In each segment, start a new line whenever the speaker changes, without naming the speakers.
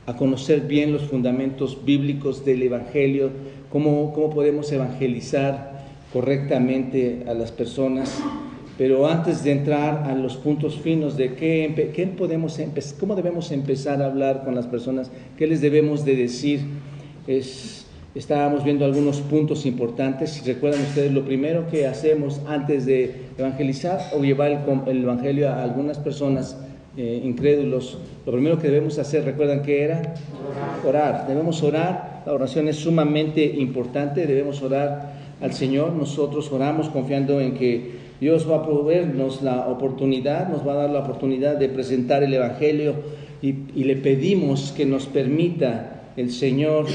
a conocer bien los fundamentos bíblicos del Evangelio, cómo podemos evangelizar correctamente a las personas. Pero antes de entrar a los puntos finos de cómo debemos empezar a hablar con las personas, qué les debemos de decir, estábamos viendo algunos puntos importantes. Si recuerdan ustedes, lo primero que hacemos antes de evangelizar o llevar el Evangelio a algunas personas incrédulos, lo primero que debemos hacer, ¿recuerdan qué era? Orar. Debemos orar. La oración es sumamente importante. Debemos orar al Señor. Nosotros oramos confiando en que Dios va a proveernos la oportunidad, nos va a dar la oportunidad de presentar el Evangelio, y le pedimos que nos permita el Señor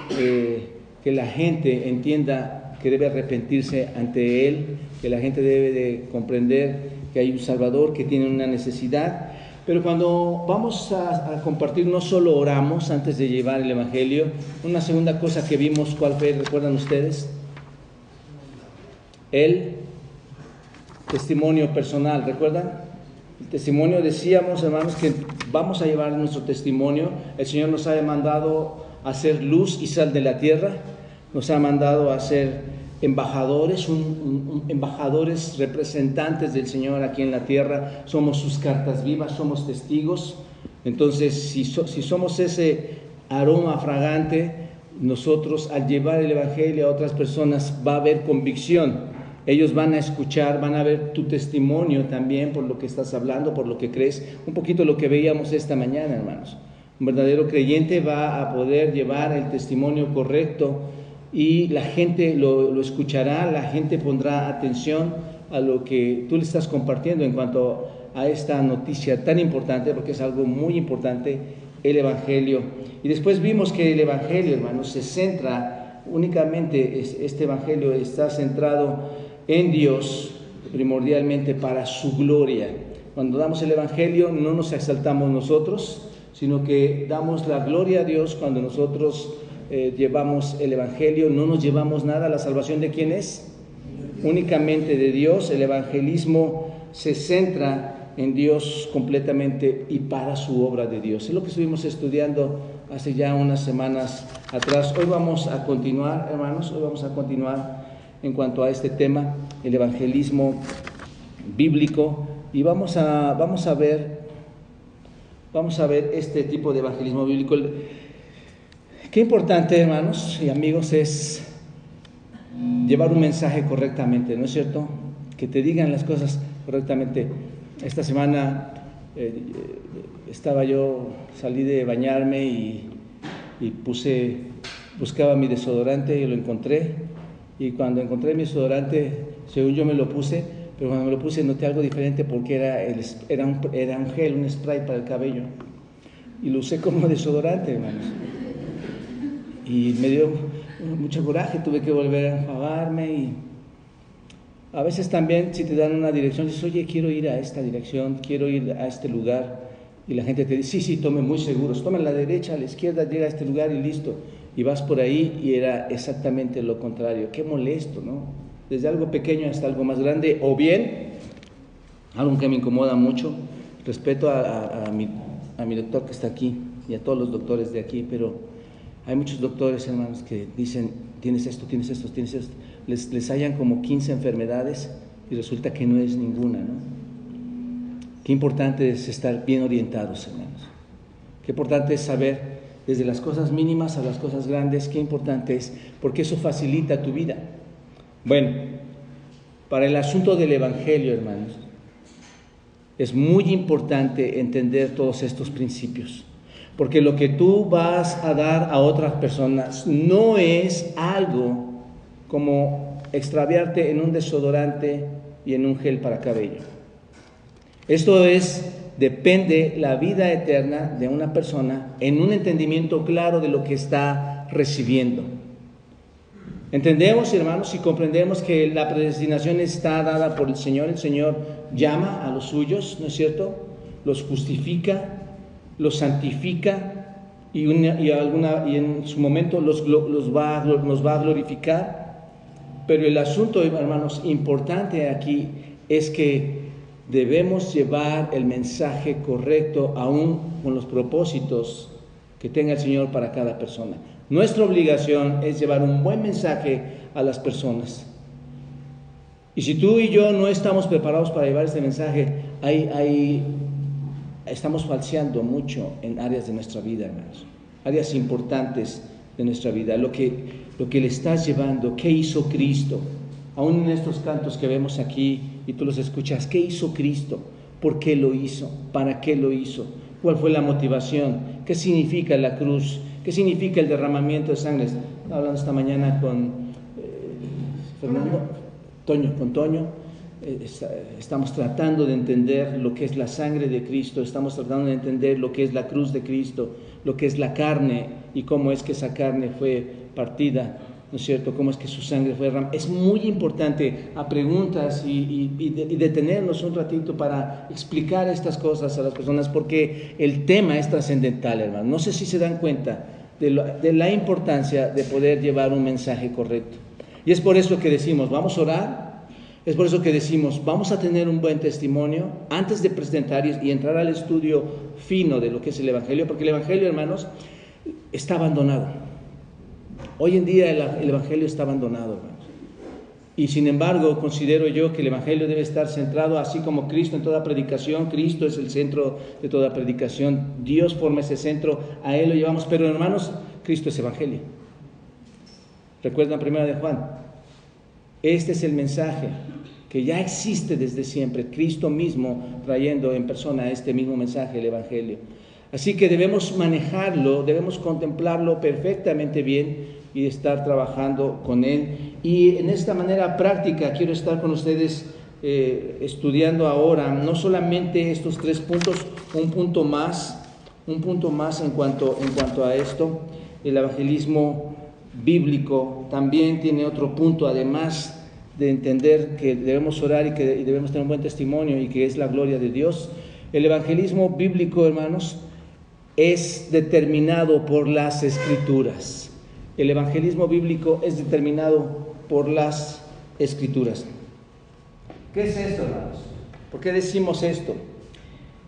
que la gente entienda que debe arrepentirse ante Él, que la gente debe de comprender que hay un Salvador, que tiene una necesidad. Pero cuando vamos a compartir, no solo oramos antes de llevar el Evangelio. Una segunda cosa que vimos, ¿cuál fue? ¿Recuerdan ustedes? El testimonio personal, ¿recuerdan? El testimonio, decíamos, hermanos, que vamos a llevar nuestro testimonio. El Señor nos ha mandado a ser luz y sal de la tierra, nos ha mandado a ser embajadores, embajadores, representantes del Señor aquí en la tierra. Somos sus cartas vivas, somos testigos. Entonces, si somos ese aroma fragante, nosotros al llevar el Evangelio a otras personas va a haber convicción. Ellos van a escuchar, van a ver tu testimonio también por lo que estás hablando, por lo que crees. Un poquito lo que veíamos esta mañana, hermanos. Un verdadero creyente va a poder llevar el testimonio correcto y la gente lo escuchará, la gente pondrá atención a lo que tú le estás compartiendo en cuanto a esta noticia tan importante, porque es algo muy importante, el Evangelio. Y después vimos que el Evangelio, hermanos, se centra únicamente, este Evangelio está centrado en Dios, primordialmente para su gloria. Cuando damos el Evangelio no nos exaltamos nosotros, sino que damos la gloria a Dios. Cuando nosotros llevamos el Evangelio, no nos llevamos nada. ¿La salvación de quién es? Únicamente de Dios. El evangelismo se centra en Dios completamente y para su obra de Dios. Es lo que estuvimos estudiando hace ya unas semanas atrás. Hoy vamos a continuar, hermanos, en cuanto a este tema, el evangelismo bíblico, y vamos a ver este tipo de evangelismo bíblico. Qué importante, hermanos y amigos, es llevar un mensaje correctamente, ¿no es cierto? Que te digan las cosas correctamente. Esta semana salí de bañarme y buscaba mi desodorante y lo encontré. Y cuando encontré mi desodorante, según yo me lo puse, pero cuando me lo puse noté algo diferente, porque era un gel, un spray para el cabello, y lo usé como desodorante, hermanos. Y me dio mucho coraje, tuve que volver a enjuagarme. Y a veces también, si te dan una dirección, dices, oye, quiero ir a esta dirección, quiero ir a este lugar, y la gente te dice, sí, tome muy seguros, tome a la derecha, a la izquierda, llega a este lugar y listo. Y vas por ahí y era exactamente lo contrario. Qué molesto, ¿no? Desde algo pequeño hasta algo más grande. O bien, algo que me incomoda mucho, respeto a mi doctor que está aquí y a todos los doctores de aquí, pero hay muchos doctores, hermanos, que dicen, tienes esto, tienes esto, tienes esto. Les hallan como 15 enfermedades y resulta que no es ninguna, ¿no? Qué importante es estar bien orientados, hermanos. Qué importante es saber desde las cosas mínimas a las cosas grandes, qué importante es, porque eso facilita tu vida. Bueno, para el asunto del Evangelio, hermanos, es muy importante entender todos estos principios, porque lo que tú vas a dar a otras personas no es algo como extraviarte en un desodorante y en un gel para cabello. Esto depende la vida eterna de una persona en un entendimiento claro de lo que está recibiendo. Entendemos, hermanos, y comprendemos que la predestinación está dada por el Señor. El Señor llama a los suyos, ¿no es cierto? Los justifica, los santifica y en su momento nos va a glorificar. Pero el asunto, hermanos, importante aquí es que debemos llevar el mensaje correcto, aún con los propósitos que tenga el Señor para cada persona. Nuestra obligación es llevar un buen mensaje a las personas. Y si tú y yo no estamos preparados para llevar este mensaje, estamos falseando mucho en áreas de nuestra vida, hermanos. Áreas importantes de nuestra vida. Lo que le estás llevando, ¿qué hizo Cristo? Aún en estos cantos que vemos aquí y tú los escuchas, ¿qué hizo Cristo? ¿Por qué lo hizo? ¿Para qué lo hizo? ¿Cuál fue la motivación? ¿Qué significa la cruz? ¿Qué significa el derramamiento de sangre? Estaba hablando esta mañana con Toño. Estamos tratando de entender lo que es la sangre de Cristo, estamos tratando de entender lo que es la cruz de Cristo, lo que es la carne y cómo es que esa carne fue partida, ¿no es cierto? Cómo es que su sangre fue derramada. Es muy importante a preguntas y detenernos un ratito para explicar estas cosas a las personas, porque el tema es trascendental, hermano. No sé si se dan cuenta de la importancia de poder llevar un mensaje correcto. Y es por eso que decimos, vamos a orar. Es por eso que decimos, vamos a tener un buen testimonio antes de presentar y entrar al estudio fino de lo que es el Evangelio, porque el Evangelio, hermanos, está abandonado. Hoy en día el Evangelio está abandonado, hermanos. Y sin embargo, considero yo que el Evangelio debe estar centrado, así como Cristo en toda predicación. Cristo es el centro de toda predicación. Dios forma ese centro, a Él lo llevamos. Pero, hermanos, Cristo es Evangelio. ¿Recuerdan 1 de Juan? Este es el mensaje que ya existe desde siempre, Cristo mismo trayendo en persona este mismo mensaje, el Evangelio. Así que debemos manejarlo, debemos contemplarlo perfectamente bien y estar trabajando con él. Y en esta manera práctica quiero estar con ustedes estudiando ahora, no solamente estos 3 puntos, un punto más en cuanto a esto. El evangelismo bíblico también tiene otro punto, además de entender que debemos orar y que debemos tener un buen testimonio y que es la gloria de Dios. El evangelismo bíblico, hermanos, es determinado por las Escrituras. El evangelismo bíblico es determinado por las Escrituras. ¿Qué es esto, hermanos? ¿Por qué decimos esto?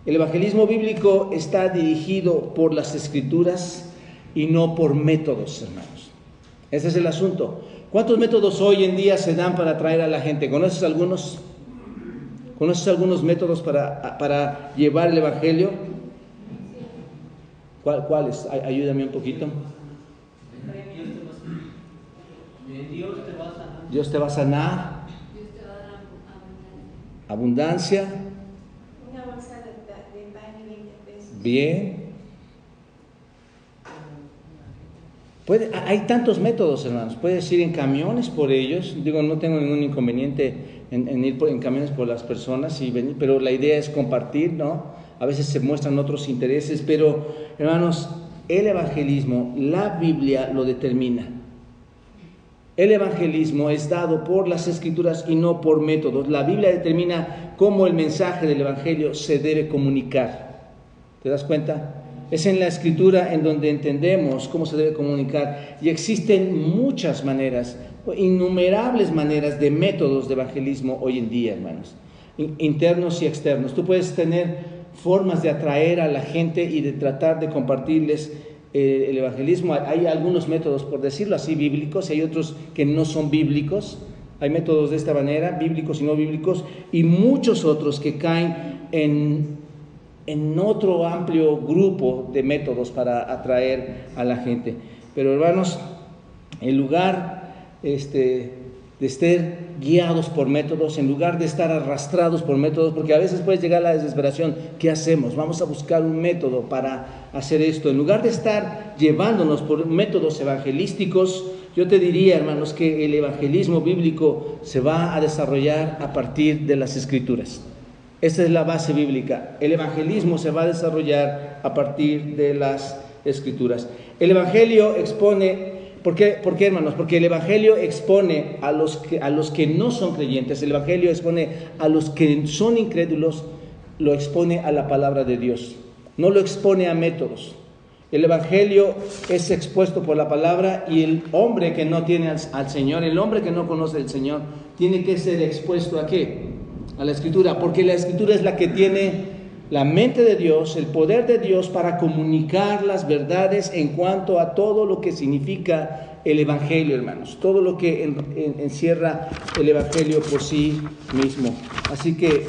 El evangelismo bíblico está dirigido por las Escrituras y no por métodos, hermanos. Ese es el asunto. ¿Cuántos métodos hoy en día se dan para atraer a la gente? ¿Conoces algunos? ¿Conoces algunos métodos para llevar el evangelio? ¿Cuáles? Ayúdame un poquito. Dios te va a sanar. Abundancia.
Una bolsa de pan y 20 pesos.
Bien. Hay tantos métodos, hermanos. Puedes ir en camiones por ellos. Digo, no tengo ningún inconveniente en ir en camiones por las personas y venir, pero la idea es compartir, ¿no? A veces se muestran otros intereses, pero, hermanos, el evangelismo, la Biblia lo determina. El evangelismo es dado por las Escrituras y no por métodos. La Biblia determina cómo el mensaje del evangelio se debe comunicar. ¿Te das cuenta? Es en la Escritura en donde entendemos cómo se debe comunicar, y existen muchas maneras, innumerables maneras de métodos de evangelismo hoy en día, hermanos, internos y externos. Tú puedes tener formas de atraer a la gente y de tratar de compartirles el evangelismo. Hay algunos métodos, por decirlo así, bíblicos, y hay otros que no son bíblicos. Hay métodos de esta manera, bíblicos y no bíblicos, y muchos otros que caen en otro amplio grupo de métodos para atraer a la gente. Pero, hermanos, en lugar de estar guiados por métodos, en lugar de estar arrastrados por métodos, porque a veces puedes llegar a la desesperación, ¿qué hacemos? Vamos a buscar un método para hacer esto. En lugar de estar llevándonos por métodos evangelísticos, yo te diría, hermanos, que el evangelismo bíblico se va a desarrollar a partir de las Escrituras. Esta es la base bíblica. El evangelismo se va a desarrollar a partir de las Escrituras. El evangelio expone, ¿por qué, hermanos? Porque el evangelio expone a los que no son creyentes. El evangelio expone a los que son incrédulos, lo expone a la palabra de Dios. No lo expone a métodos. El evangelio es expuesto por la palabra, y el hombre que no tiene al Señor, el hombre que no conoce al Señor, tiene que ser expuesto ¿a qué? A la Escritura, porque la Escritura es la que tiene la mente de Dios, el poder de Dios para comunicar las verdades en cuanto a todo lo que significa el Evangelio, hermanos, todo lo que encierra el Evangelio por sí mismo. Así que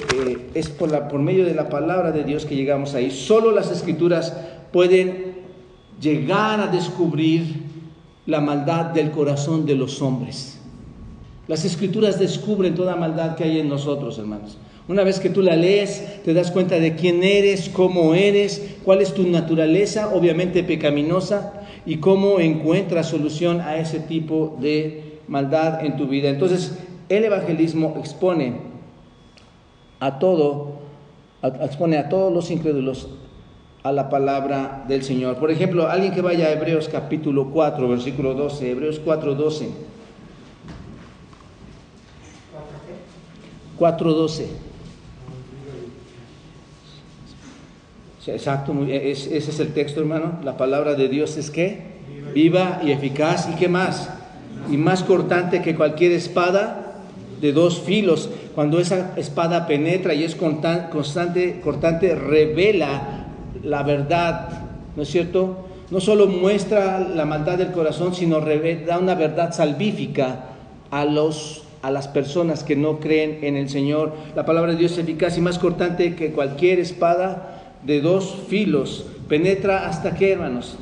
es por medio de la palabra de Dios que llegamos ahí. Solo las Escrituras pueden llegar a descubrir la maldad del corazón de los hombres. Las Escrituras descubren toda maldad que hay en nosotros, hermanos. Una vez que tú la lees, te das cuenta de quién eres, cómo eres, cuál es tu naturaleza, obviamente pecaminosa, y cómo encuentras solución a ese tipo de maldad en tu vida. Entonces, el evangelismo expone a todos los incrédulos a la palabra del Señor. Por ejemplo, alguien que vaya a Hebreos capítulo 4, versículo 12, Hebreos 4:12. 4:12. Exacto, ese es el texto, hermano. La palabra de Dios es ¿qué? Viva y eficaz. ¿Y qué más? Y más cortante que cualquier espada de dos filos. Cuando esa espada penetra y es cortante, revela la verdad, ¿no es cierto? No solo muestra la maldad del corazón, sino da una verdad salvífica a las personas que no creen en el Señor. La palabra de Dios es eficaz y más cortante que cualquier espada de dos filos. Penetra hasta ¿qué, hermanos?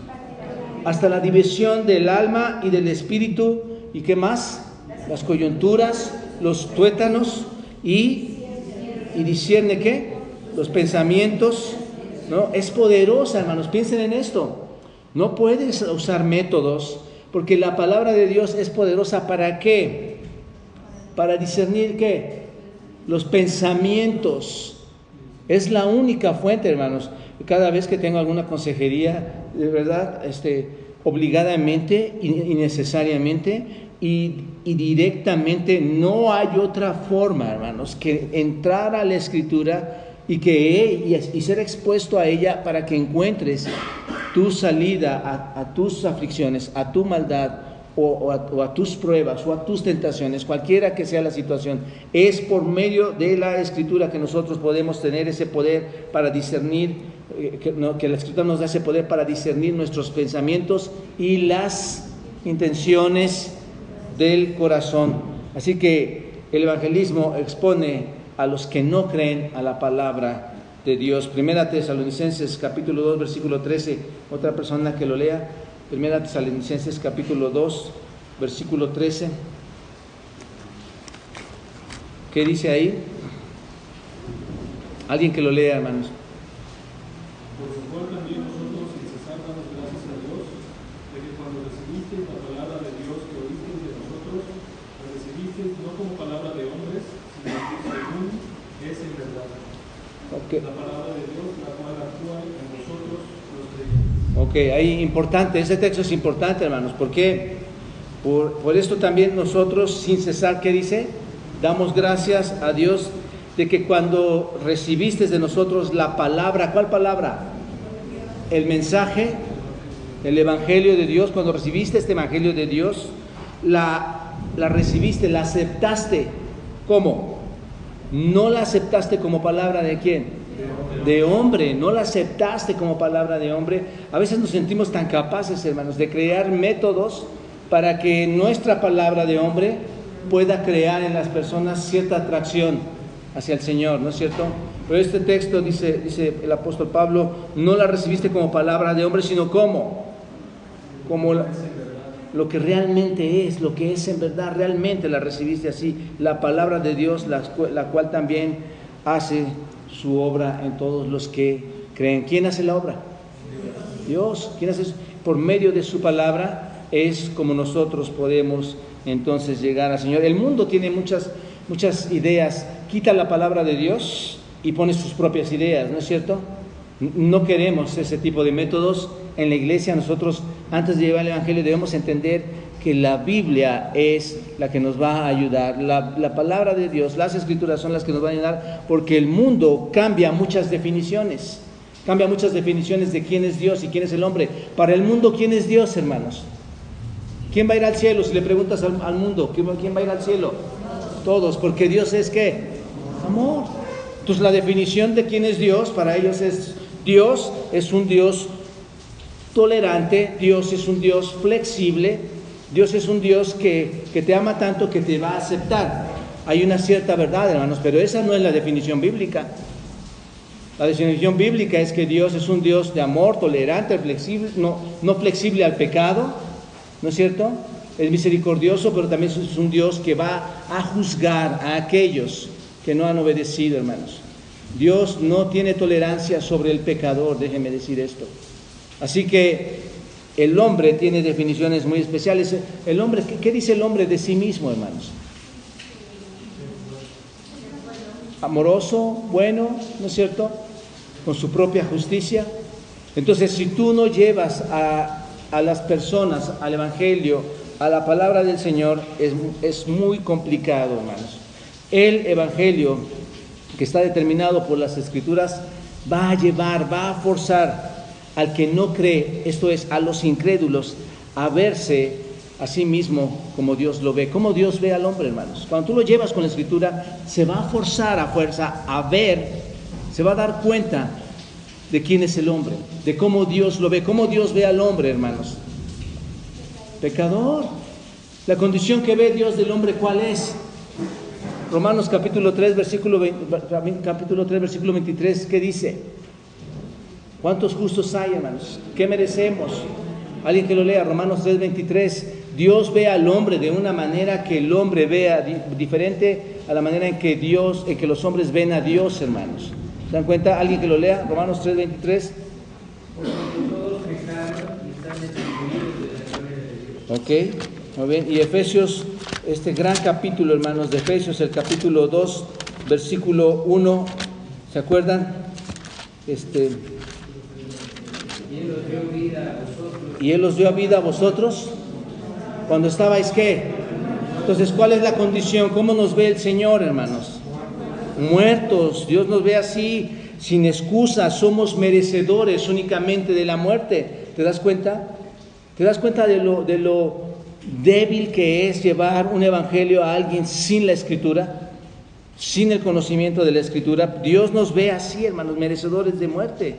Hasta la división del alma y del espíritu. ¿Y qué más? Las coyunturas, los tuétanos y discierne ¿qué? Los pensamientos, ¿no? Es poderosa, hermanos. Piensen en esto. No puedes usar métodos porque la palabra de Dios es poderosa. ¿Para qué? Para discernir ¿qué? Los pensamientos. Es la única fuente, hermanos. Cada vez que tengo alguna consejería, de verdad, obligadamente y necesariamente y directamente, no hay otra forma, hermanos, que entrar a la Escritura y ser expuesto a ella para que encuentres tu salida a tus aflicciones, a tu maldad, o a tus pruebas o a tus tentaciones, cualquiera que sea la situación. Es por medio de la Escritura que nosotros podemos tener ese poder para discernir, que la Escritura nos da ese poder para discernir nuestros pensamientos y las intenciones del corazón. Así que el evangelismo expone a los que no creen a la palabra de Dios. Primera Tesalonicenses capítulo 2 versículo 13, otra persona que lo lea. Primera Tesalonicenses capítulo 2, versículo 13. ¿Qué dice ahí? Alguien que lo lea, hermanos.
Por su cual también nosotros sin cesar damos gracias a Dios, de que cuando recibisteis la palabra de Dios que oísteis de nosotros, la recibisteis no como palabra de hombres, sino según es en verdad.
Okay.
La palabra de Dios, la cual actúa en nosotros los creyentes.
Ok, ahí importante, ese texto es importante, hermanos, porque por esto también nosotros sin cesar, ¿qué dice? Damos gracias a Dios de que cuando recibiste de nosotros la palabra, ¿cuál palabra? El mensaje, el evangelio de Dios. Cuando recibiste este evangelio de Dios, la recibiste, la aceptaste. ¿Cómo? No la aceptaste como palabra de ¿quién? De hombre, no la aceptaste como palabra de hombre. A veces nos sentimos tan capaces, hermanos, de crear métodos para que nuestra palabra de hombre pueda crear en las personas cierta atracción hacia el Señor, ¿no es cierto? Pero este texto dice el apóstol Pablo, no la recibiste como palabra de hombre, sino como lo que realmente es, lo que es en verdad, realmente la recibiste así, la palabra de Dios, la cual también hace su obra en todos los que creen. ¿Quién hace la obra? Dios. ¿Quién hace eso? Por medio de su palabra es como nosotros podemos entonces llegar al Señor. El mundo tiene muchas ideas, quita la palabra de Dios y pone sus propias ideas, ¿no es cierto? No queremos ese tipo de métodos. En la iglesia nosotros, antes de llevar el evangelio, debemos entender que la Biblia es la que nos va a ayudar. La palabra de Dios, las Escrituras son las que nos van a ayudar, porque el mundo cambia muchas definiciones de quién es Dios y quién es el hombre. Para el mundo, ¿quién es Dios, hermanos? ¿Quién va a ir al cielo? Si le preguntas al mundo, ¿quién va a ir al cielo? Todos, porque Dios es ¿qué? Amor. Entonces la definición de quién es Dios, para ellos es: Dios es un Dios tolerante, Dios es un Dios flexible, Dios es un Dios que te ama tanto que te va a aceptar. Hay una cierta verdad, hermanos, pero esa no es la definición bíblica. La definición bíblica es que Dios es un Dios de amor, tolerante, flexible, no flexible al pecado, ¿no es cierto? Es misericordioso, pero también es un Dios que va a juzgar a aquellos que no han obedecido, hermanos. Dios no tiene tolerancia sobre el pecador, déjenme decir esto. Así que el hombre tiene definiciones muy especiales. El hombre, ¿qué dice el hombre de sí mismo, hermanos? Amoroso, bueno, ¿no es cierto? Con su propia justicia. Entonces, si tú no llevas a las personas al Evangelio, a la palabra del Señor, es muy complicado, hermanos. El Evangelio, que está determinado por las Escrituras, va a forzar al que no cree, esto es, a los incrédulos, a verse a sí mismo como Dios lo ve, como Dios ve al hombre, hermanos. Cuando tú lo llevas con la Escritura, se va a forzar a fuerza a ver, se va a dar cuenta de quién es el hombre, de cómo Dios lo ve, cómo Dios ve al hombre, hermanos. Pecador. La condición que ve Dios del hombre, ¿cuál es? Romanos capítulo 3, versículo 23, ¿qué dice? ¿Cuántos justos hay, hermanos? ¿Qué merecemos? Alguien que lo lea, Romanos 3, 23. Dios ve al hombre de una manera que el hombre vea diferente a la manera en que los hombres ven a Dios, hermanos. ¿Se dan cuenta? Alguien que lo lea, Romanos 3, 23. Ok, muy bien. Y Efesios, este gran capítulo, hermanos, de Efesios, el capítulo 2, versículo 1, ¿se acuerdan? Y Él os dio vida a vosotros cuando estabais, ¿qué? Entonces, ¿cuál es la condición? ¿Cómo nos ve el Señor, hermanos? Muertos. Dios nos ve así, sin excusa. Somos merecedores únicamente de la muerte. ¿Te das cuenta? ¿Te das cuenta de lo débil que es llevar un evangelio a alguien sin la Escritura? Sin el conocimiento de la Escritura. Dios nos ve así, hermanos, merecedores de muerte.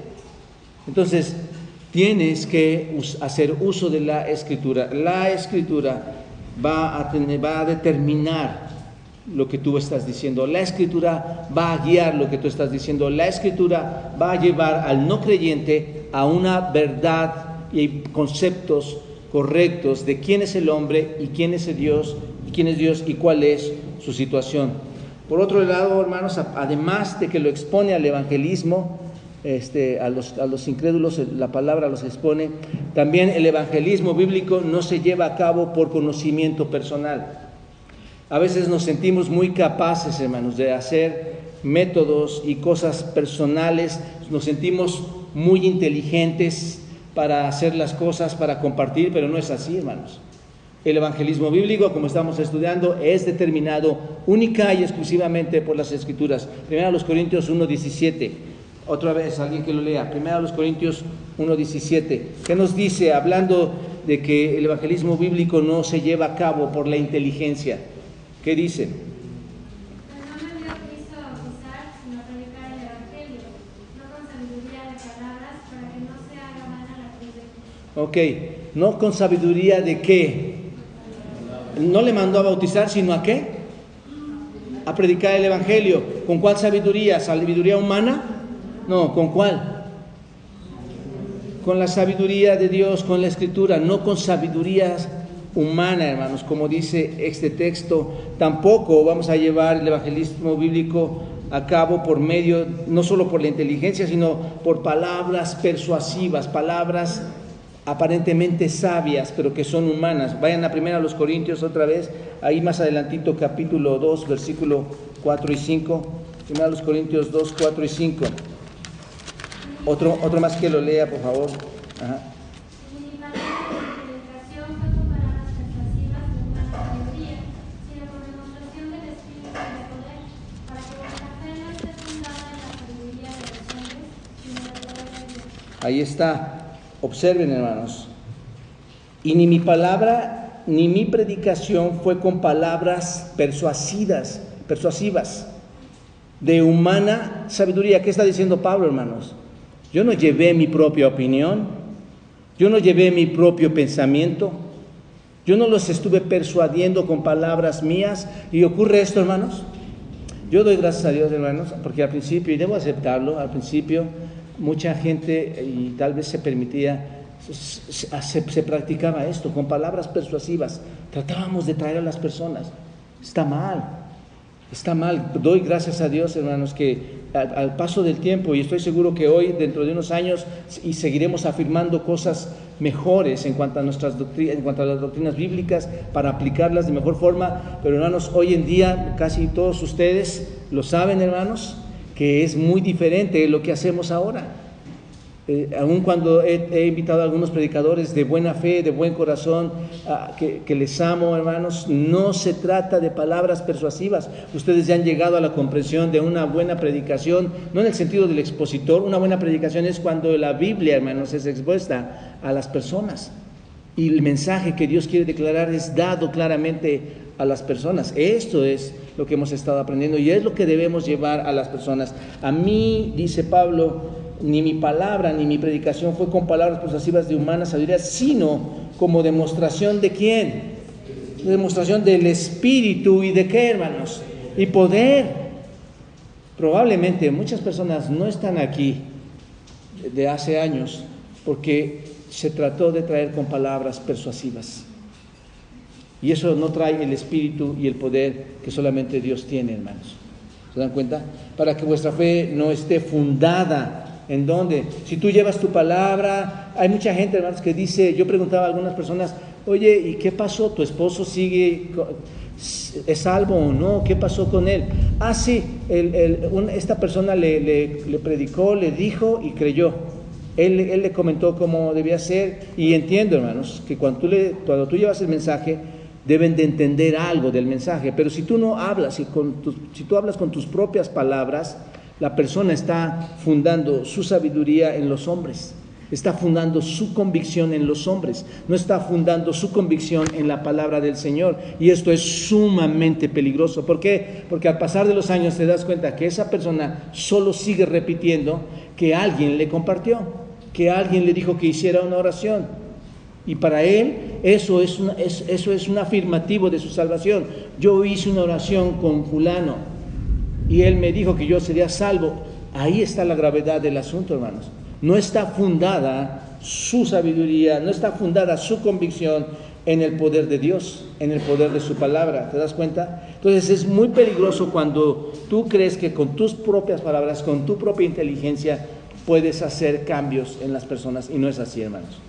Entonces, tienes que hacer uso de la Escritura. La Escritura va a determinar lo que tú estás diciendo. La Escritura va a guiar lo que tú estás diciendo. La Escritura va a llevar al no creyente a una verdad y conceptos correctos de quién es el hombre y quién es Dios y cuál es su situación. Por otro lado, hermanos, además de que lo expone al evangelismo, a los incrédulos, la palabra los expone, también el evangelismo bíblico no se lleva a cabo por conocimiento personal. A veces nos sentimos muy capaces, hermanos, de hacer métodos y cosas personales, nos sentimos muy inteligentes para hacer las cosas, para compartir, pero no es así, hermanos. El evangelismo bíblico, como estamos estudiando, es determinado única y exclusivamente por las Escrituras. 1 Corintios 1:17. Otra vez, alguien que lo lea. 1 Corintios 1:17. ¿Qué nos dice? Hablando de que el evangelismo bíblico no se lleva a cabo por la inteligencia. ¿Qué dice?
Pues no me dio Cristo a bautizar, sino a predicar el evangelio, no con sabiduría de palabras, para que no se haga vana la cruz de Cristo.
Ok, no con sabiduría de qué. No le mandó a bautizar, sino a qué? A predicar el evangelio. ¿Con cuál sabiduría? ¿Sabiduría humana? No, ¿con cuál? Con la sabiduría de Dios, con la Escritura, no con sabiduría humana, hermanos, como dice este texto. Tampoco vamos a llevar el evangelismo bíblico a cabo por medio, no solo por la inteligencia, sino por palabras persuasivas, palabras aparentemente sabias, pero que son humanas. Vayan a 1 Corintios otra vez, ahí más adelantito, capítulo 2, versículo 4 y 5. 1 Corintios 2, 4 y 5. Otro más que lo lea, por favor. Ajá.
Mi palabra de predicación fue con palabras persuasivas de humana sabiduría, sino con demostración del Espíritu y de poder, para que vuestra fe no esté fundada en la sabiduría de los hombres, sino en el poder de Dios.
Ahí está. Observen, hermanos. Y ni mi palabra ni mi predicación fue con palabras persuasivas. de humana sabiduría. ¿Qué está diciendo Pablo, hermanos? Yo no llevé mi propia opinión, yo no llevé mi propio pensamiento, yo no los estuve persuadiendo con palabras mías. Y ocurre esto, hermanos. Yo doy gracias a Dios, hermanos, porque al principio, y debo aceptarlo, al principio mucha gente, y tal vez se permitía, se practicaba esto con palabras persuasivas. Tratábamos de traer a las personas. Está mal. Está mal. Doy gracias a Dios, hermanos, que al paso del tiempo, y estoy seguro que hoy, dentro de unos años, y seguiremos afirmando cosas mejores en cuanto a nuestras doctrinas, en cuanto a las doctrinas bíblicas, para aplicarlas de mejor forma. Pero, hermanos, hoy en día casi todos ustedes lo saben, hermanos, que es muy diferente lo que hacemos ahora. Aun cuando he invitado a algunos predicadores de buena fe, de buen corazón, que les amo, hermanos, no se trata de palabras persuasivas. Ustedes ya han llegado a la comprensión de una buena predicación, no en el sentido del expositor. Una buena predicación es cuando la Biblia, hermanos, es expuesta a las personas y el mensaje que Dios quiere declarar es dado claramente a las personas. Esto es lo que hemos estado aprendiendo y es lo que debemos llevar a las personas. A mí, dice Pablo, ni mi palabra ni mi predicación fue con palabras persuasivas de humana sabiduría, sino como demostración de ¿quién? Demostración del Espíritu. ¿Y de qué, hermanos? Y poder. Probablemente muchas personas no están aquí de hace años porque se trató de traer con palabras persuasivas. Y eso no trae el Espíritu y el poder que solamente Dios tiene, hermanos. ¿Se dan cuenta? Para que vuestra fe no esté fundada. ¿En dónde? Si tú llevas tu palabra, hay mucha gente, hermanos, que dice, yo preguntaba a algunas personas, oye, ¿y qué pasó? ¿Tu esposo sigue, es salvo o no? ¿Qué pasó con él? Ah, sí, esta persona le predicó, le dijo y creyó. Él le comentó cómo debía ser. Y entiendo, hermanos, que cuando tú llevas el mensaje, deben de entender algo del mensaje. Pero si tú no hablas, si tú hablas con tus propias palabras, la persona está fundando su sabiduría en los hombres, está fundando su convicción en los hombres, no está fundando su convicción en la palabra del Señor. Y esto es sumamente peligroso. ¿Por qué? Porque al pasar de los años te das cuenta que esa persona solo sigue repitiendo que alguien le compartió, que alguien le dijo que hiciera una oración. Y para él eso es un afirmativo de su salvación. Yo hice una oración con fulano y él me dijo que yo sería salvo. Ahí está la gravedad del asunto, hermanos. No está fundada su sabiduría, no está fundada su convicción en el poder de Dios, en el poder de su palabra. ¿Te das cuenta? Entonces es muy peligroso cuando tú crees que con tus propias palabras, con tu propia inteligencia, puedes hacer cambios en las personas, y no es así, hermanos.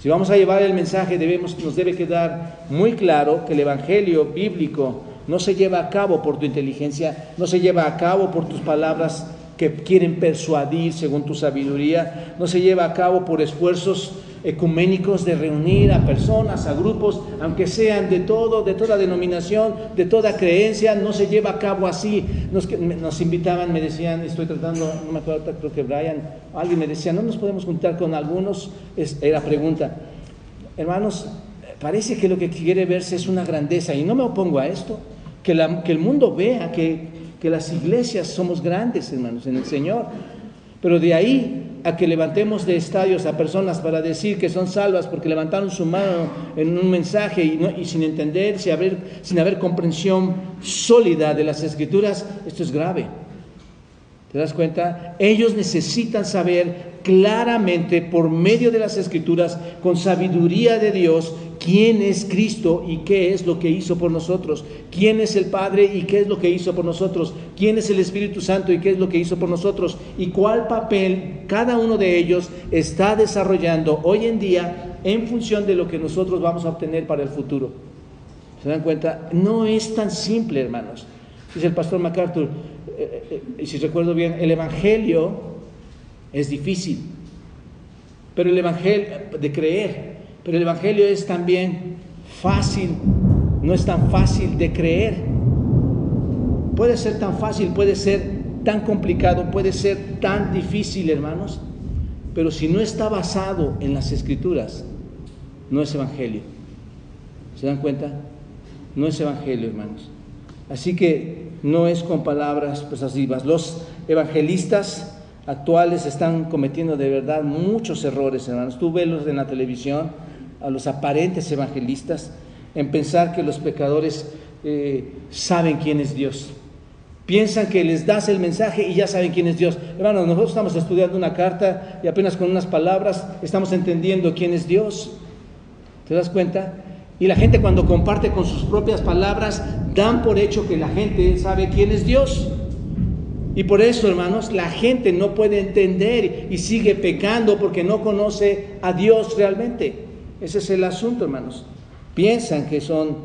Si vamos a llevar el mensaje, nos debe quedar muy claro que el evangelio bíblico no se lleva a cabo por tu inteligencia, no se lleva a cabo por tus palabras que quieren persuadir según tu sabiduría, no se lleva a cabo por esfuerzos ecuménicos de reunir a personas, a grupos, aunque sean de toda denominación, de toda creencia. No se lleva a cabo así. Nos invitaban, me decían, estoy tratando, no me acuerdo, creo que Brian, alguien me decía, no nos podemos juntar con algunos. Era pregunta, hermanos, parece que lo que quiere verse es una grandeza, y no me opongo a esto, que el mundo vea que las iglesias somos grandes, hermanos, en el Señor. Pero de ahí a que levantemos de estadios a personas para decir que son salvas porque levantaron su mano en un mensaje y sin entender, sin haber comprensión sólida de las Escrituras, esto es grave. ¿Te das cuenta? Ellos necesitan saber claramente por medio de las Escrituras, con sabiduría de Dios, quién es Cristo y qué es lo que hizo por nosotros, quién es el Padre y qué es lo que hizo por nosotros, quién es el Espíritu Santo y qué es lo que hizo por nosotros, y cuál papel cada uno de ellos está desarrollando hoy en día en función de lo que nosotros vamos a obtener para el futuro. ¿Se dan cuenta? No es tan simple, hermanos. Dice el pastor MacArthur, y si recuerdo bien, el Evangelio es difícil, pero el Evangelio de creer, pero el Evangelio es también fácil, no es tan fácil de creer. Puede ser tan fácil, puede ser tan complicado, puede ser tan difícil, hermanos, pero si no está basado en las Escrituras, no es Evangelio. ¿Se dan cuenta? No es Evangelio, hermanos. Así que no es con palabras persuasivas. Los evangelistas actuales están cometiendo de verdad muchos errores, hermanos. Tú velos en la televisión, a los aparentes evangelistas, en pensar que los pecadores saben quién es Dios. Piensan que les das el mensaje y ya saben quién es Dios. Hermanos, nosotros estamos estudiando una carta y apenas con unas palabras estamos entendiendo quién es Dios. ¿Te das cuenta? Y la gente, cuando comparte con sus propias palabras, dan por hecho que la gente sabe quién es Dios. Y por eso, hermanos, la gente no puede entender y sigue pecando porque no conoce a Dios realmente. Ese es el asunto, hermanos. Piensan que son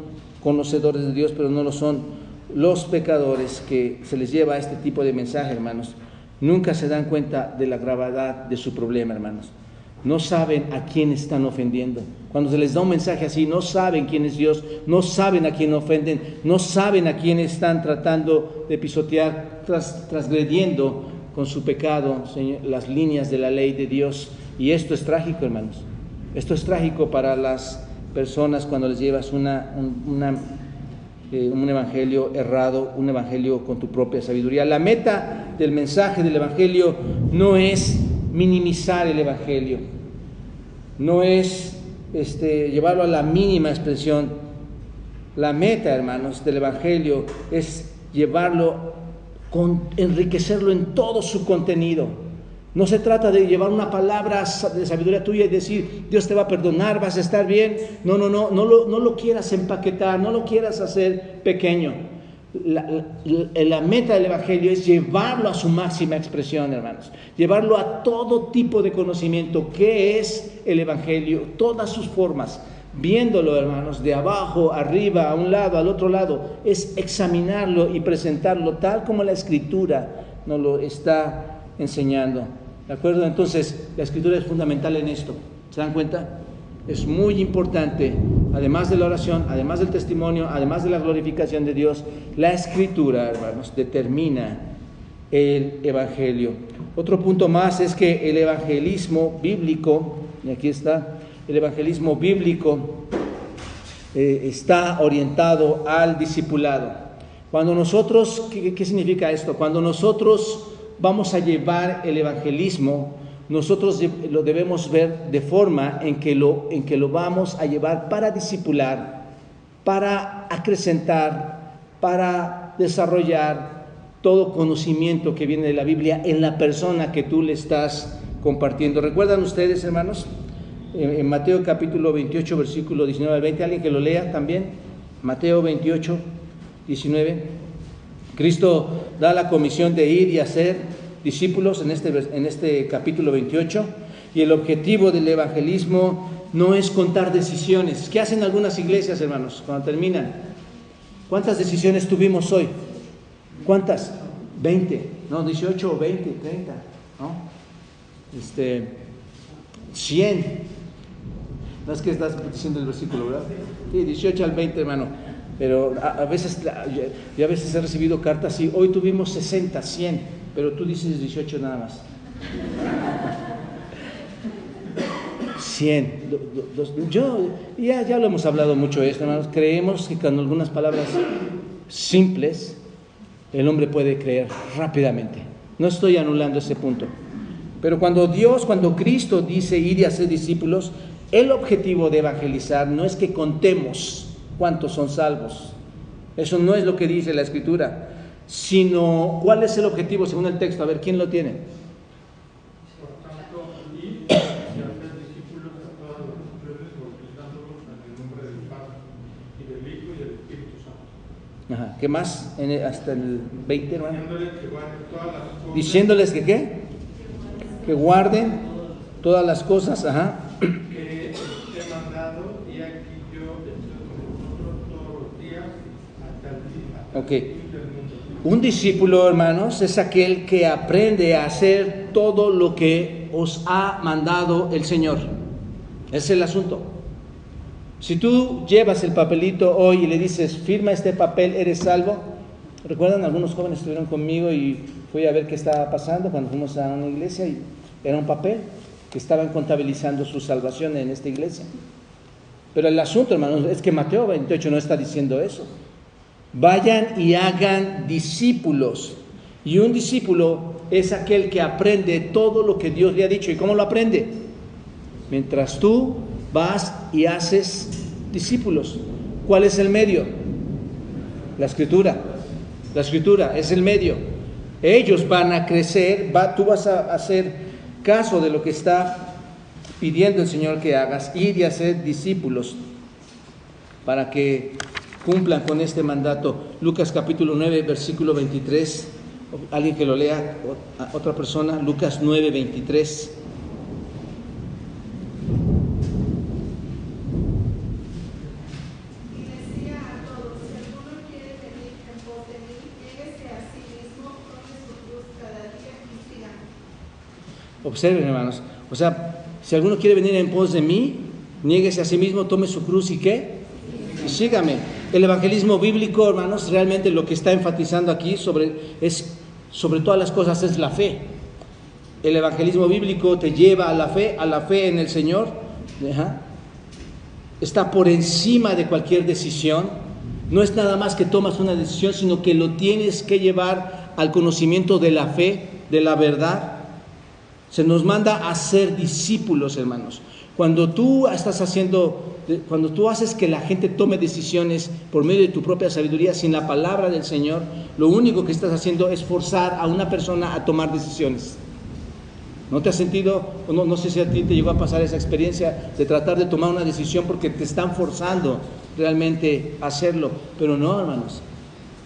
conocedores de Dios, pero no lo son. Los pecadores que se les lleva este tipo de mensaje, hermanos, nunca se dan cuenta de la gravedad de su problema, hermanos. No saben a quién están ofendiendo. Cuando se les da un mensaje así, no saben quién es Dios, no saben a quién ofenden, no saben a quién están tratando de pisotear, transgrediendo con su pecado, Señor, las líneas de la ley de Dios. Y esto es trágico, hermanos. Esto es trágico para las personas cuando les llevas un evangelio errado, un evangelio con tu propia sabiduría. La meta del mensaje del evangelio no es minimizar el evangelio, no es llevarlo a la mínima expresión. La meta, hermanos, del evangelio es llevarlo, enriquecerlo en todo su contenido. No se trata de llevar una palabra de sabiduría tuya y decir, Dios te va a perdonar, vas a estar bien. No lo quieras empaquetar, no lo quieras hacer pequeño. La meta del evangelio es llevarlo a su máxima expresión, hermanos. Llevarlo a todo tipo de conocimiento. ¿Qué es el evangelio? Todas sus formas. Viéndolo, hermanos, de abajo, arriba, a un lado, al otro lado. Es examinarlo y presentarlo tal como la Escritura nos lo está enseñando. ¿De acuerdo? Entonces, la Escritura es fundamental en esto. ¿Se dan cuenta? Es muy importante, además de la oración, además del testimonio, además de la glorificación de Dios, la Escritura, hermanos, determina el evangelio. Otro punto más es que el evangelismo bíblico, y aquí está, el evangelismo bíblico está orientado al discipulado. Cuando nosotros, ¿qué significa esto? Cuando nosotros vamos a llevar el evangelismo, nosotros lo debemos ver de forma en que lo vamos a llevar para discipular, para acrecentar, para desarrollar todo conocimiento que viene de la Biblia en la persona que tú le estás compartiendo. ¿Recuerdan ustedes, hermanos? En Mateo capítulo 28, versículo 19 al 20, alguien que lo lea también. Mateo 28, 19. Cristo da la comisión de ir y hacer discípulos en este capítulo 28, y el objetivo del evangelismo no es contar decisiones. ¿Qué hacen algunas iglesias, hermanos, cuando terminan? ¿Cuántas decisiones tuvimos hoy? ¿Cuántas? 20, no, 18 o 20, 30, ¿no? 100. No es que estás diciendo el versículo, ¿verdad? Sí, 18 al 20, hermano. Pero a veces he recibido cartas y hoy tuvimos 60, 100, pero tú dices 18 nada más. 100. Ya lo hemos hablado mucho esto, hermanos. Creemos que con algunas palabras simples el hombre puede creer rápidamente. No estoy anulando ese punto. Pero cuando Cristo dice ir y hacer discípulos, el objetivo de evangelizar no es que contemos cuántos son salvos. Eso no es lo que dice la Escritura, sino cuál es el objetivo según el texto. A ver, ¿quién lo tiene?
Por tanto, ir y hacer discípulos a todas las naciones, bautizándolos en el nombre del Padre, y del Hijo y del Espíritu Santo.
Ajá. ¿Qué más? Hasta el 20, hermano.
Diciéndoles que guarden todas las cosas.
¿Diciéndoles que qué? Que guarden todas las cosas, ajá.
Que he mandado, y aquí yo estoy con vosotros todos los días hasta el fin del mundo.
Un discípulo, hermanos, es aquel que aprende a hacer todo lo que os ha mandado el Señor. Ese es el asunto. Si tú llevas el papelito hoy y le dices, firma este papel, eres salvo. ¿Recuerdan? Algunos jóvenes estuvieron conmigo y fui a ver qué estaba pasando cuando fuimos a una iglesia y era un papel que estaban contabilizando su salvación en esta iglesia. Pero el asunto, hermanos, es que Mateo 28 no está diciendo eso. Vayan y hagan discípulos. Y un discípulo es aquel que aprende todo lo que Dios le ha dicho. ¿Y cómo lo aprende? Mientras tú vas y haces discípulos. ¿Cuál es el medio? La Escritura. La Escritura es el medio. Ellos van a crecer, tú vas a hacer caso de lo que está pidiendo el Señor que hagas, ir y hacer discípulos para que cumplan con este mandato. Lucas capítulo 9, versículo 23. Alguien que lo lea, otra persona. Lucas 9, 23. Observen, hermanos, o sea, si alguno quiere venir en pos de mí, niéguese a sí mismo, tome su cruz y ¿qué? Y sígame. El evangelismo bíblico, hermanos, realmente lo que está enfatizando aquí sobre todas las cosas es la fe. El evangelismo bíblico te lleva a la fe en el Señor. Está por encima de cualquier decisión. No es nada más que tomas una decisión, sino que lo tienes que llevar al conocimiento de la fe, de la verdad. Se nos manda a ser discípulos, hermanos. Cuando tú haces que la gente tome decisiones por medio de tu propia sabiduría, sin la palabra del Señor, lo único que estás haciendo es forzar a una persona a tomar decisiones. ¿No te has sentido, no sé si a ti te llegó a pasar esa experiencia de tratar de tomar una decisión porque te están forzando realmente a hacerlo? Pero no, hermanos.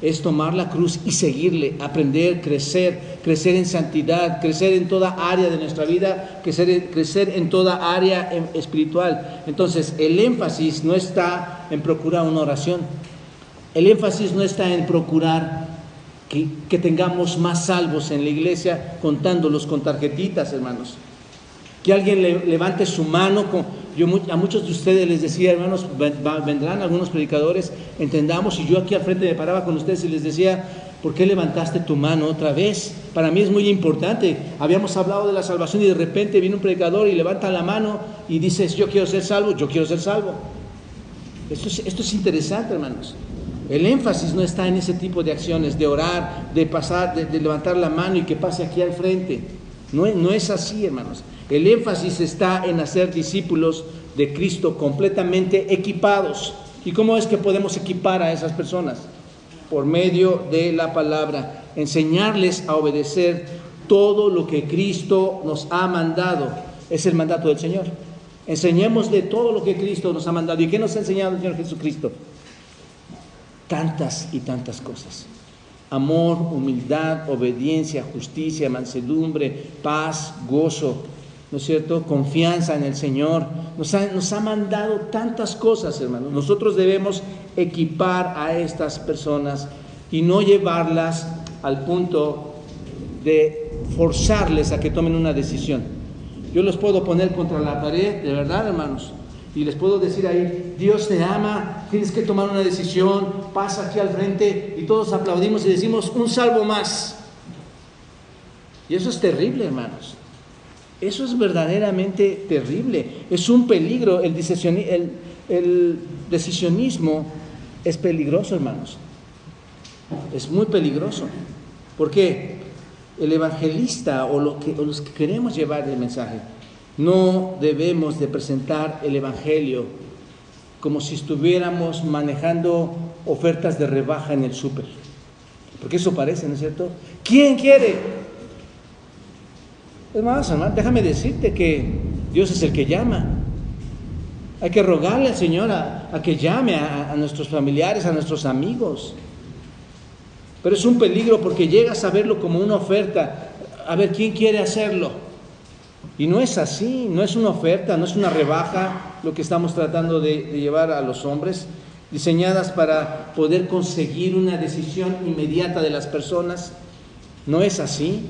Es tomar la cruz y seguirle, aprender, crecer en santidad, crecer en toda área de nuestra vida, crecer en toda área espiritual. Entonces, el énfasis no está en procurar una oración. El énfasis no está en procurar que tengamos más salvos en la iglesia, contándolos con tarjetitas, hermanos. Que alguien levante su mano. A muchos de ustedes les decía, hermanos, vendrán algunos predicadores, entendamos, y yo aquí al frente me paraba con ustedes y les decía, ¿por qué levantaste tu mano otra vez? Para mí es muy importante. Habíamos hablado de la salvación y de repente viene un predicador y levanta la mano y dices, yo quiero ser salvo, yo quiero ser salvo. Esto es interesante, hermanos. El énfasis no está en ese tipo de acciones, de orar, de pasar, de levantar la mano y que pase aquí al frente. No es así, hermanos. El énfasis está en hacer discípulos de Cristo completamente equipados. ¿Y cómo es que podemos equipar a esas personas? Por medio de la palabra. Enseñarles a obedecer todo lo que Cristo nos ha mandado. Es el mandato del Señor. Enseñémosle todo lo que Cristo nos ha mandado. ¿Y qué nos ha enseñado el Señor Jesucristo? Tantas y tantas cosas. Amor, humildad, obediencia, justicia, mansedumbre, paz, gozo, ¿no es cierto? Confianza en el Señor. Nos ha mandado tantas cosas, hermanos. Nosotros debemos equipar a estas personas y no llevarlas al punto de forzarles a que tomen una decisión. Yo los puedo poner contra la pared, de verdad, hermanos, y les puedo decir ahí, Dios te ama, tienes que tomar una decisión, pasa aquí al frente, y todos aplaudimos y decimos, un salvo más. Y eso es terrible, hermanos. Eso es verdaderamente terrible. Es un peligro. El decisionismo es peligroso, hermanos. Es muy peligroso. ¿Por qué? El evangelista o los que queremos llevar el mensaje, no debemos de presentar el evangelio como si estuviéramos manejando ofertas de rebaja en el súper. Porque eso parece, ¿no es cierto? ¿Quién quiere? Es más, hermano, déjame decirte que Dios es el que llama. Hay que rogarle al Señor a que llame a nuestros familiares, a nuestros amigos. Pero es un peligro porque llegas a verlo como una oferta. A ver, ¿quién quiere hacerlo? Y no es así, no es una oferta, no es una rebaja lo que estamos tratando de llevar a los hombres, diseñadas para poder conseguir una decisión inmediata de las personas. No es así.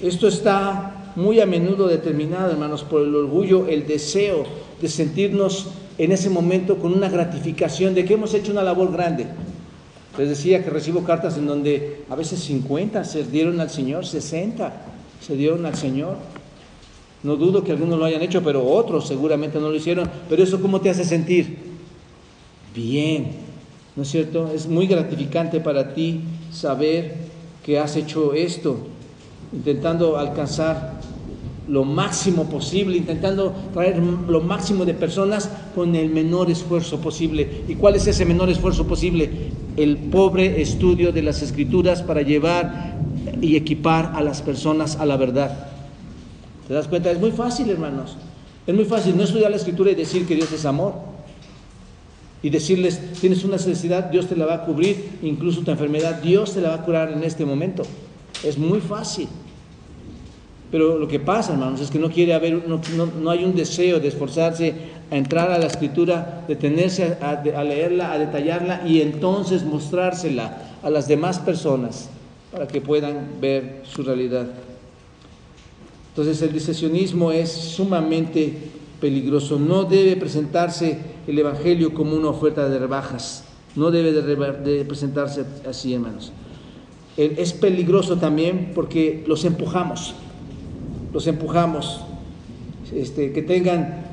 Esto está muy a menudo determinado, hermanos, por el orgullo, el deseo de sentirnos en ese momento con una gratificación de que hemos hecho una labor grande. Les decía que recibo cartas en donde a veces 50 se dieron al Señor, 60 se dieron al Señor. No dudo que algunos lo hayan hecho, pero otros seguramente no lo hicieron. Pero eso, ¿cómo te hace sentir? Bien. ¿no es cierto? Es muy gratificante para ti saber que has hecho esto, intentando alcanzar lo máximo posible, intentando traer lo máximo de personas con el menor esfuerzo posible. ¿Y cuál es ese menor esfuerzo posible? El pobre estudio de las Escrituras para llevar y equipar a las personas a la verdad. ¿Te das cuenta? Es muy fácil, hermanos. Es muy fácil no estudiar la Escritura y decir que Dios es amor. Y decirles, tienes una necesidad, Dios te la va a cubrir, incluso tu enfermedad, Dios te la va a curar en este momento. Es muy fácil. Pero lo que pasa, hermanos, es que no hay un deseo de esforzarse a entrar a la Escritura, detenerse a leerla, a detallarla y entonces mostrársela a las demás personas para que puedan ver su realidad. Entonces el diseccionismo es sumamente peligroso. No debe presentarse el Evangelio como una oferta de rebajas. No debe de presentarse así, hermanos. Es peligroso también porque los empujamos, que tengan,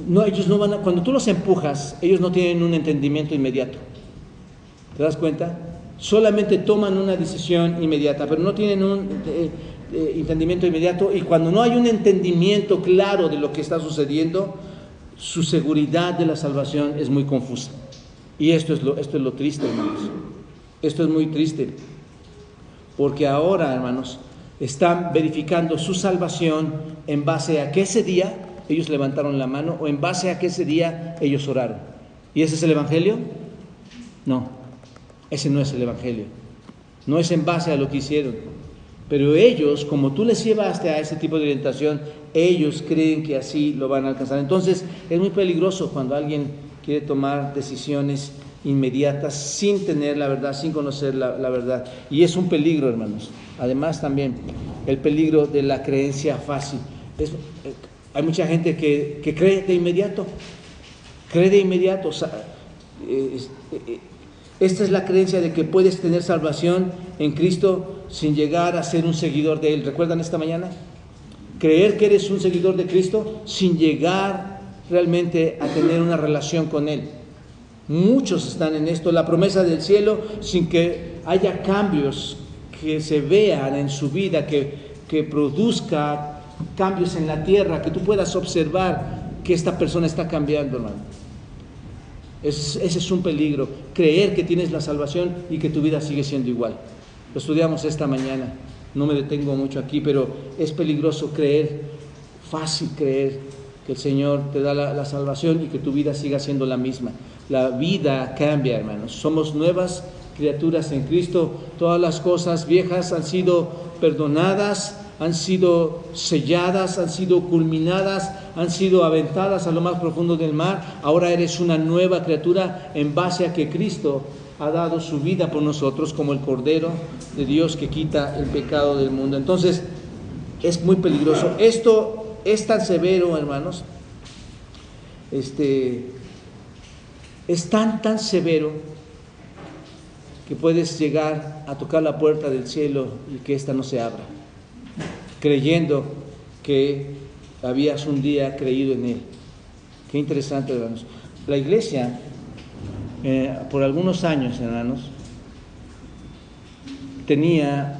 no, ellos no van a, cuando tú los empujas, ellos no tienen un entendimiento inmediato. ¿Te das cuenta? Solamente toman una decisión inmediata, pero no tienen un entendimiento inmediato, y cuando no hay un entendimiento claro de lo que está sucediendo, su seguridad de la salvación es muy confusa. Y esto es lo triste, hermanos. Esto es muy triste, porque ahora, hermanos, están verificando su salvación en base a que ese día ellos levantaron la mano o en base a que ese día ellos oraron. ¿Y ese es el Evangelio? No, ese no es el Evangelio. No es en base a lo que hicieron. Pero ellos, como tú les llevaste a ese tipo de orientación, ellos creen que así lo van a alcanzar. Entonces es muy peligroso cuando alguien quiere tomar decisiones inmediatas sin tener la verdad, sin conocer la verdad. Y es un peligro, hermanos. Además también el peligro de la creencia fácil. Hay mucha gente que cree de inmediato. O sea, esta es la creencia de que puedes tener salvación en Cristo sin llegar a ser un seguidor de Él. ¿Recuerdan esta mañana? Creer que eres un seguidor de Cristo sin llegar realmente a tener una relación con Él. Muchos están en esto, la promesa del cielo, sin que haya cambios que se vean en su vida, que produzca cambios en la tierra, que tú puedas observar que esta persona está cambiando, hermano. Ese es un peligro, creer que tienes la salvación y que tu vida sigue siendo igual. Lo estudiamos esta mañana, no me detengo mucho aquí, pero es peligroso fácil creer que el Señor te da la salvación y que tu vida siga siendo la misma. La vida cambia, hermanos. Somos nuevas criaturas en Cristo. Todas las cosas viejas han sido perdonadas, han sido selladas, han sido culminadas, han sido aventadas a lo más profundo del mar. Ahora eres una nueva criatura en base a que Cristo ha dado su vida por nosotros como el Cordero de Dios que quita el pecado del mundo. Entonces, es muy peligroso. Esto es tan severo, hermanos. Es tan severo que puedes llegar a tocar la puerta del cielo y que ésta no se abra, creyendo que habías un día creído en Él. Qué interesante, hermanos. La iglesia, por algunos años, hermanos, tenía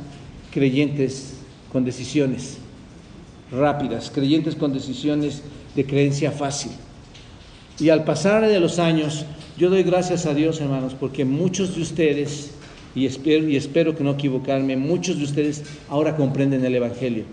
creyentes con decisiones rápidas, creyentes con decisiones de creencia fácil. Y al pasar de los años, yo doy gracias a Dios, hermanos, porque muchos de ustedes, y espero que no equivocarme, muchos de ustedes ahora comprenden el Evangelio.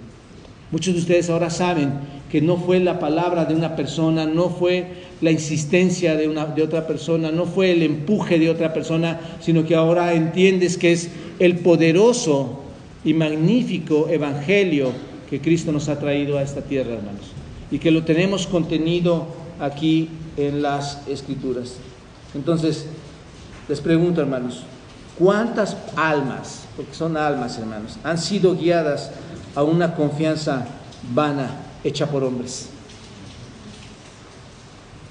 Muchos de ustedes ahora saben que no fue la palabra de una persona, no fue la insistencia de otra persona, no fue el empuje de otra persona, sino que ahora entiendes que es el poderoso y magnífico Evangelio que Cristo nos ha traído a esta tierra, hermanos, y que lo tenemos contenido aquí en las Escrituras. Entonces, les pregunto, hermanos, ¿cuántas almas, porque son almas, hermanos, han sido guiadas a una confianza vana hecha por hombres?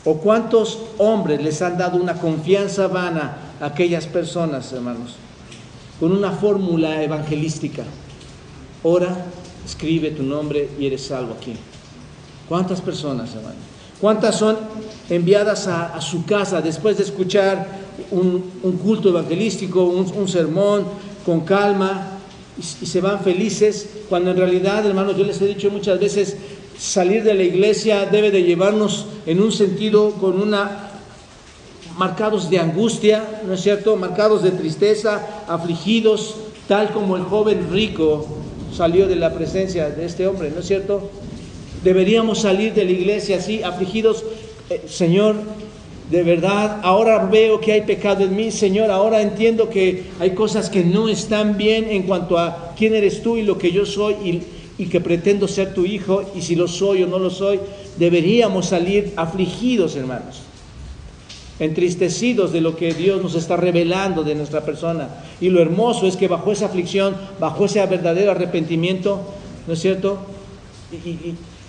¿O cuántos hombres les han dado una confianza vana a aquellas personas, hermanos, con una fórmula evangelística? Ora, escribe tu nombre y eres salvo aquí. ¿Cuántas personas, hermanos? ¿Cuántas son enviadas a su casa después de escuchar un culto evangelístico, un sermón con calma, y se van felices, cuando en realidad, hermanos, yo les he dicho muchas veces, salir de la iglesia debe de llevarnos en un sentido marcados de angustia, ¿no es cierto? Marcados de tristeza, afligidos, tal como el joven rico salió de la presencia de este hombre, ¿no es cierto? Deberíamos salir de la iglesia así, afligidos. Señor, de verdad, ahora veo que hay pecado en mí, Señor, ahora entiendo que hay cosas que no están bien en cuanto a quién eres tú y lo que yo soy y que pretendo ser tu hijo, y si lo soy o no lo soy. Deberíamos salir afligidos, hermanos, entristecidos de lo que Dios nos está revelando de nuestra persona. Y lo hermoso es que bajo esa aflicción, bajo ese verdadero arrepentimiento, ¿no es cierto?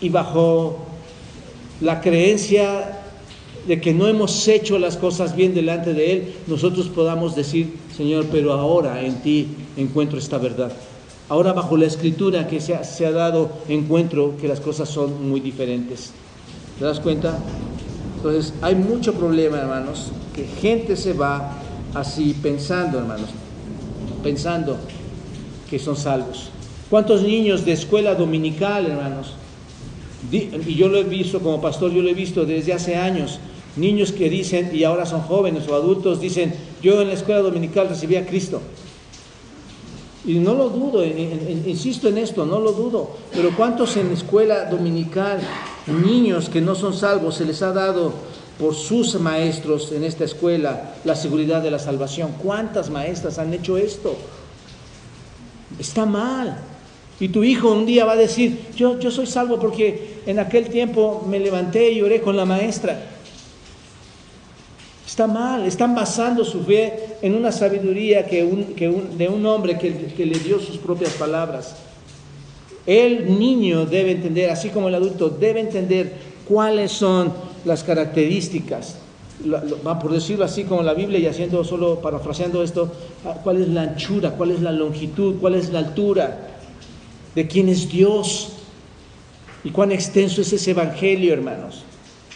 Y bajo la creencia de que no hemos hecho las cosas bien delante de Él, nosotros podamos decir: Señor, pero ahora en ti encuentro esta verdad. Ahora bajo la Escritura que se ha dado, encuentro que las cosas son muy diferentes. ¿Te das cuenta? Entonces hay mucho problema, hermanos, que gente se va así pensando, hermanos, pensando que son salvos. ¿Cuántos niños de escuela dominical, hermanos? Y yo lo he visto como pastor, yo lo he visto desde hace años, niños que dicen, y ahora son jóvenes o adultos, dicen: yo en la escuela dominical recibí a Cristo. Y no lo dudo, insisto en esto, no lo dudo, pero ¿cuántos en escuela dominical, niños que no son salvos, se les ha dado por sus maestros en esta escuela la seguridad de la salvación? ¿Cuántas maestras han hecho esto? Está mal. Y tu hijo un día va a decir: yo soy salvo porque en aquel tiempo me levanté y oré con la maestra. Está mal. Están basando su fe en una sabiduría de un hombre que le dio sus propias palabras. El niño debe entender, así como el adulto, debe entender cuáles son las características, por decirlo así como la Biblia, y solo parafraseando esto, cuál es la anchura, cuál es la longitud, cuál es la altura, de quién es Dios y cuán extenso es ese evangelio, hermanos,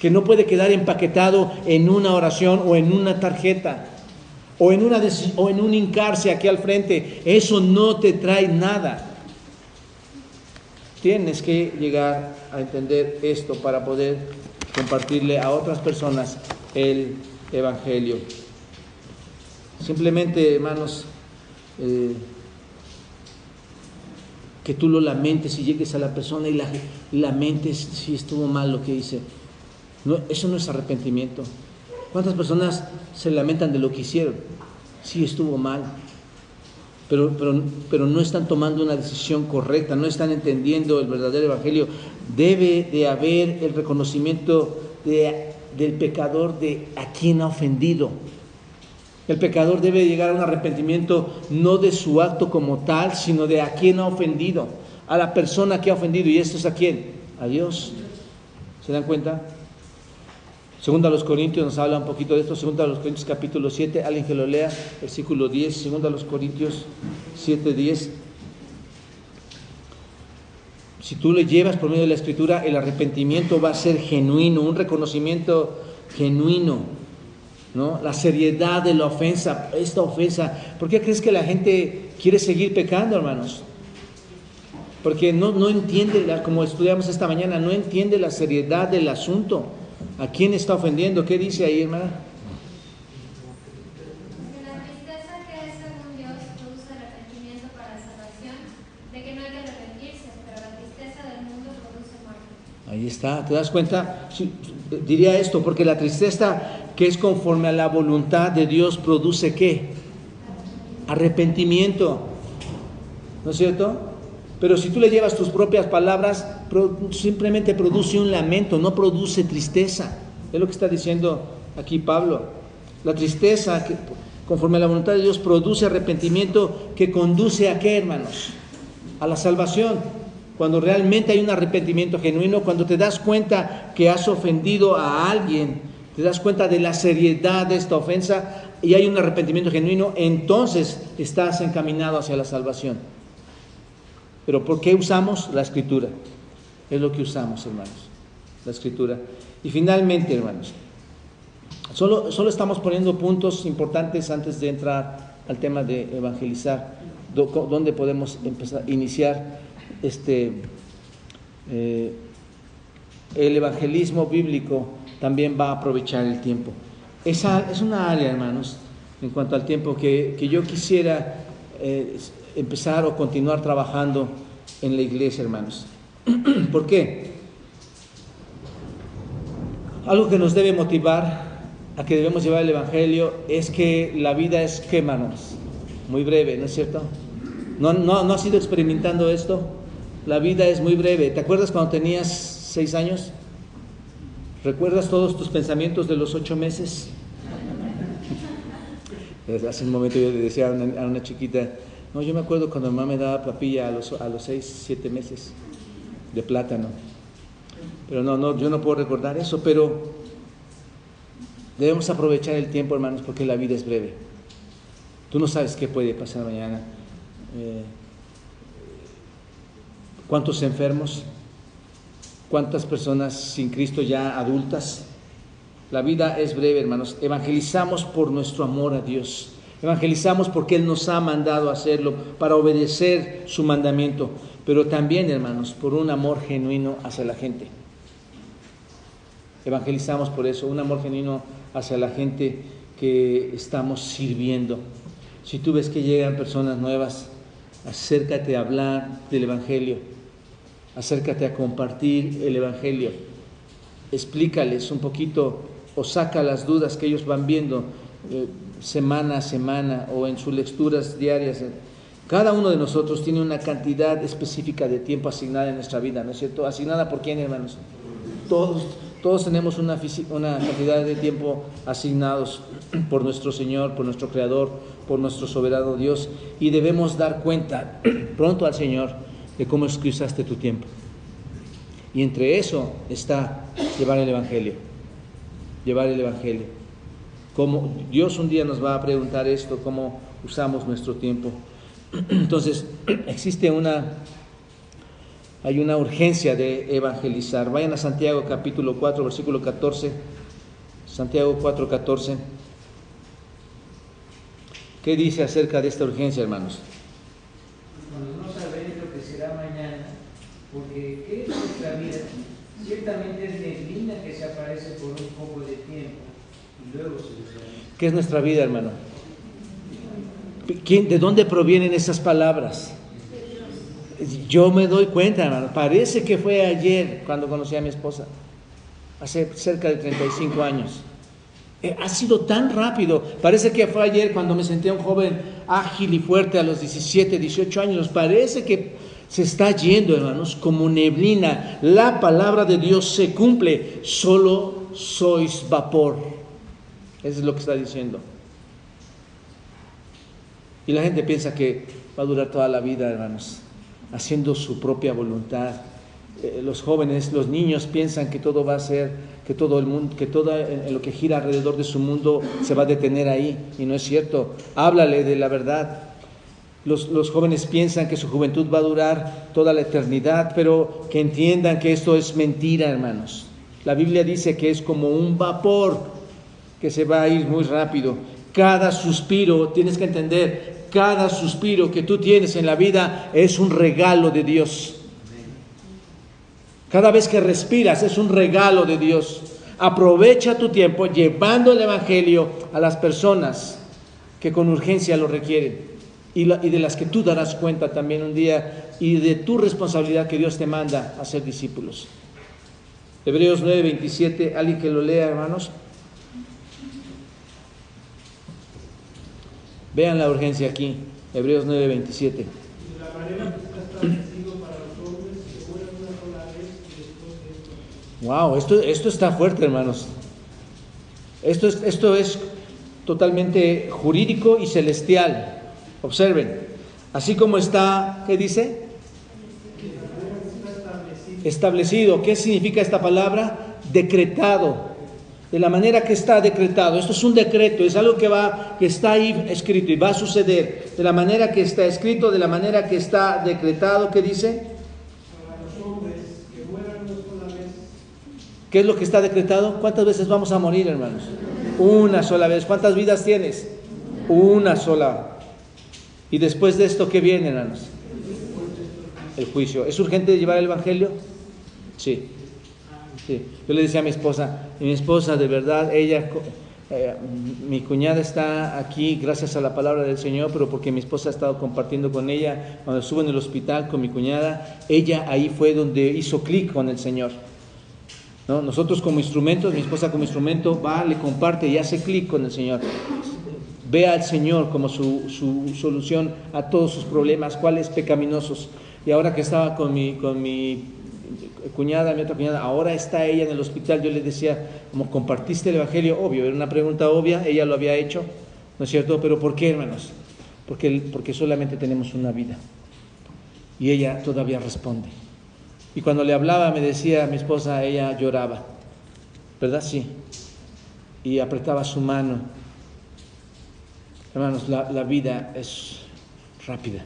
que no puede quedar empaquetado en una oración o en una tarjeta o en un hincarse aquí al frente. Eso no te trae nada. Tienes que llegar a entender esto para poder compartirle a otras personas el evangelio. Simplemente, hermanos, que tú lo lamentes y llegues a la persona y lamentes si estuvo mal lo que hice. No, eso no es arrepentimiento. ¿Cuántas personas se lamentan de lo que hicieron? Sí, estuvo mal, pero no están tomando una decisión correcta, no están entendiendo el verdadero evangelio. Debe de haber el reconocimiento del pecador, de a quien ha ofendido. El pecador debe llegar a un arrepentimiento no de su acto como tal, sino de a quien ha ofendido, a la persona que ha ofendido. ¿Y esto es a quién? A Dios. ¿Se dan cuenta? Segunda a los Corintios nos habla un poquito de esto. Segunda a los Corintios capítulo 7, alguien que lo lea, versículo 10. Segunda a los Corintios 7, 10. Si tú le llevas por medio de la Escritura, el arrepentimiento va a ser genuino, un reconocimiento genuino, ¿no? La seriedad de la ofensa, esta ofensa. ¿Por qué crees que la gente quiere seguir pecando, hermanos? Porque no entiende, como estudiamos esta mañana, no entiende la seriedad del asunto. ¿A quién está ofendiendo? ¿Qué dice ahí, hermana?
Porque la tristeza que es según Dios produce arrepentimiento para la salvación, de que no hay que arrepentirse, pero la tristeza del mundo produce muerte.
Ahí está, ¿te das cuenta? Sí, diría esto, porque la tristeza que es conforme a la voluntad de Dios produce ¿qué? Arrepentimiento, ¿no es cierto? Pero si tú le llevas tus propias palabras, simplemente produce un lamento, no produce tristeza. Es lo que está diciendo aquí Pablo. La tristeza, que, conforme a la voluntad de Dios, produce arrepentimiento que conduce ¿a qué, hermanos? A la salvación. Cuando realmente hay un arrepentimiento genuino, cuando te das cuenta que has ofendido a alguien, te das cuenta de la seriedad de esta ofensa y hay un arrepentimiento genuino, entonces estás encaminado hacia la salvación. Pero ¿por qué usamos la Escritura? Es lo que usamos, hermanos, la Escritura. Y finalmente, hermanos, Solo estamos poniendo puntos importantes antes de entrar al tema de evangelizar, donde podemos empezar a iniciar el evangelismo bíblico. También va a aprovechar el tiempo. Esa es una área, hermanos, en cuanto al tiempo que yo quisiera empezar o continuar trabajando en la iglesia, hermanos. ¿Por qué? Algo que nos debe motivar a que debemos llevar el evangelio es que la vida es, ¿qué, hermanos? Muy breve, ¿no es cierto? ¿No has ido experimentando esto? La vida es muy breve. ¿Te acuerdas cuando tenías 6 años? ¿Recuerdas todos tus pensamientos de los 8 meses? Hace un momento yo le decía a una chiquita, no, yo me acuerdo cuando mamá me daba papilla a los 6, 7 meses de plátano. Pero no, yo no puedo recordar eso, pero debemos aprovechar el tiempo, hermanos, porque la vida es breve. Tú no sabes qué puede pasar mañana. ¿Cuántos enfermos? ¿Cuántas personas sin Cristo ya adultas? La vida es breve, hermanos. Evangelizamos por nuestro amor a Dios. Evangelizamos porque Él nos ha mandado a hacerlo, para obedecer su mandamiento. Pero también, hermanos, por un amor genuino hacia la gente. Evangelizamos por eso, un amor genuino hacia la gente que estamos sirviendo. Si tú ves que llegan personas nuevas, acércate a hablar del evangelio, acércate a compartir el evangelio, explícales un poquito o saca las dudas que ellos van viendo semana a semana o en sus lecturas diarias. Cada uno de nosotros tiene una cantidad específica de tiempo asignada en nuestra vida, ¿no es cierto? ¿Asignada por quién, hermanos? Todos tenemos una cantidad de tiempo asignados por nuestro Señor, por nuestro Creador, por nuestro soberano Dios, y debemos dar cuenta pronto al Señor de cómo es que usaste tu tiempo. Y entre eso está llevar el Evangelio. Llevar el Evangelio. Como Dios un día nos va a preguntar esto, cómo usamos nuestro tiempo. Entonces, hay una urgencia de evangelizar. Vayan a Santiago capítulo 4, versículo 14. Santiago 4, 14. ¿Qué dice acerca de esta urgencia, hermanos?
Cuando no sabéis lo que será mañana, porque ¿qué es nuestra vida? Ciertamente es neblina que se aparece por un poco de tiempo y luego se desvanece.
¿Qué es nuestra vida, hermano? ¿De dónde provienen esas palabras? Yo me doy cuenta, hermano, parece que fue ayer cuando conocí a mi esposa, hace cerca de 35 años. Ha sido tan rápido, parece que fue ayer cuando me sentí un joven ágil y fuerte a los 17, 18 años. Parece que se está yendo, hermanos, como neblina. La palabra de Dios se cumple, solo sois vapor. Eso es lo que está diciendo. Y la gente piensa que va a durar toda la vida, hermanos, haciendo su propia voluntad. Los jóvenes, los niños piensan que todo va a ser, que todo el mundo, que todo en lo que gira alrededor de su mundo se va a detener ahí, y no es cierto. Háblale de la verdad. Los jóvenes piensan que su juventud va a durar toda la eternidad, pero que entiendan que esto es mentira, hermanos. La Biblia dice que es como un vapor que se va a ir muy rápido. Cada suspiro, tienes que entender, cada suspiro que tú tienes en la vida es un regalo de Dios. Cada vez que respiras es un regalo de Dios. Aprovecha tu tiempo llevando el Evangelio a las personas que con urgencia lo requieren y de las que tú darás cuenta también un día, y de tu responsabilidad que Dios te manda a ser discípulos. Hebreos 9:27, alguien que lo lea, hermanos. Vean la urgencia aquí, Hebreos 9:27.
La manera que está establecido para los hombres que mueran una sola vez y después de esto.
Wow, esto está fuerte, hermanos. Esto es totalmente jurídico y celestial. Observen, así como está, ¿qué dice? Establecido. ¿Qué significa esta palabra? Decretado. De la manera que está decretado. Esto es un decreto, es algo que está ahí escrito y va a suceder. De la manera que está escrito, de la manera que está decretado. ¿Qué dice?
Para los hombres que mueran una sola vez.
¿Qué es lo que está decretado? ¿Cuántas veces vamos a morir, hermanos? Una sola vez. ¿Cuántas vidas tienes? Una sola. Y después de esto, ¿qué viene, hermanos? El juicio. ¿Es urgente llevar el evangelio? Sí. Sí. Yo le decía a mi esposa, y mi esposa de verdad, ella, mi cuñada está aquí gracias a la palabra del Señor, pero porque mi esposa ha estado compartiendo con ella, cuando estuvo en el hospital con mi cuñada, ella ahí fue donde hizo clic con el Señor. ¿No? Nosotros como instrumentos, mi esposa como instrumento va, le comparte y hace clic con el Señor. Ve al Señor como su solución a todos sus problemas, cuáles pecaminosos. Y ahora que estaba con mi cuñada, mi otra cuñada, ahora está ella en el hospital, yo le decía, como compartiste el evangelio, obvio, era una pregunta obvia, ella lo había hecho, ¿no es cierto? Pero ¿por qué, hermanos? Porque solamente tenemos una vida. Y ella todavía responde. Y cuando le hablaba, me decía mi esposa, ella lloraba, ¿verdad? Sí. Y apretaba su mano. Hermanos, la vida es rápida.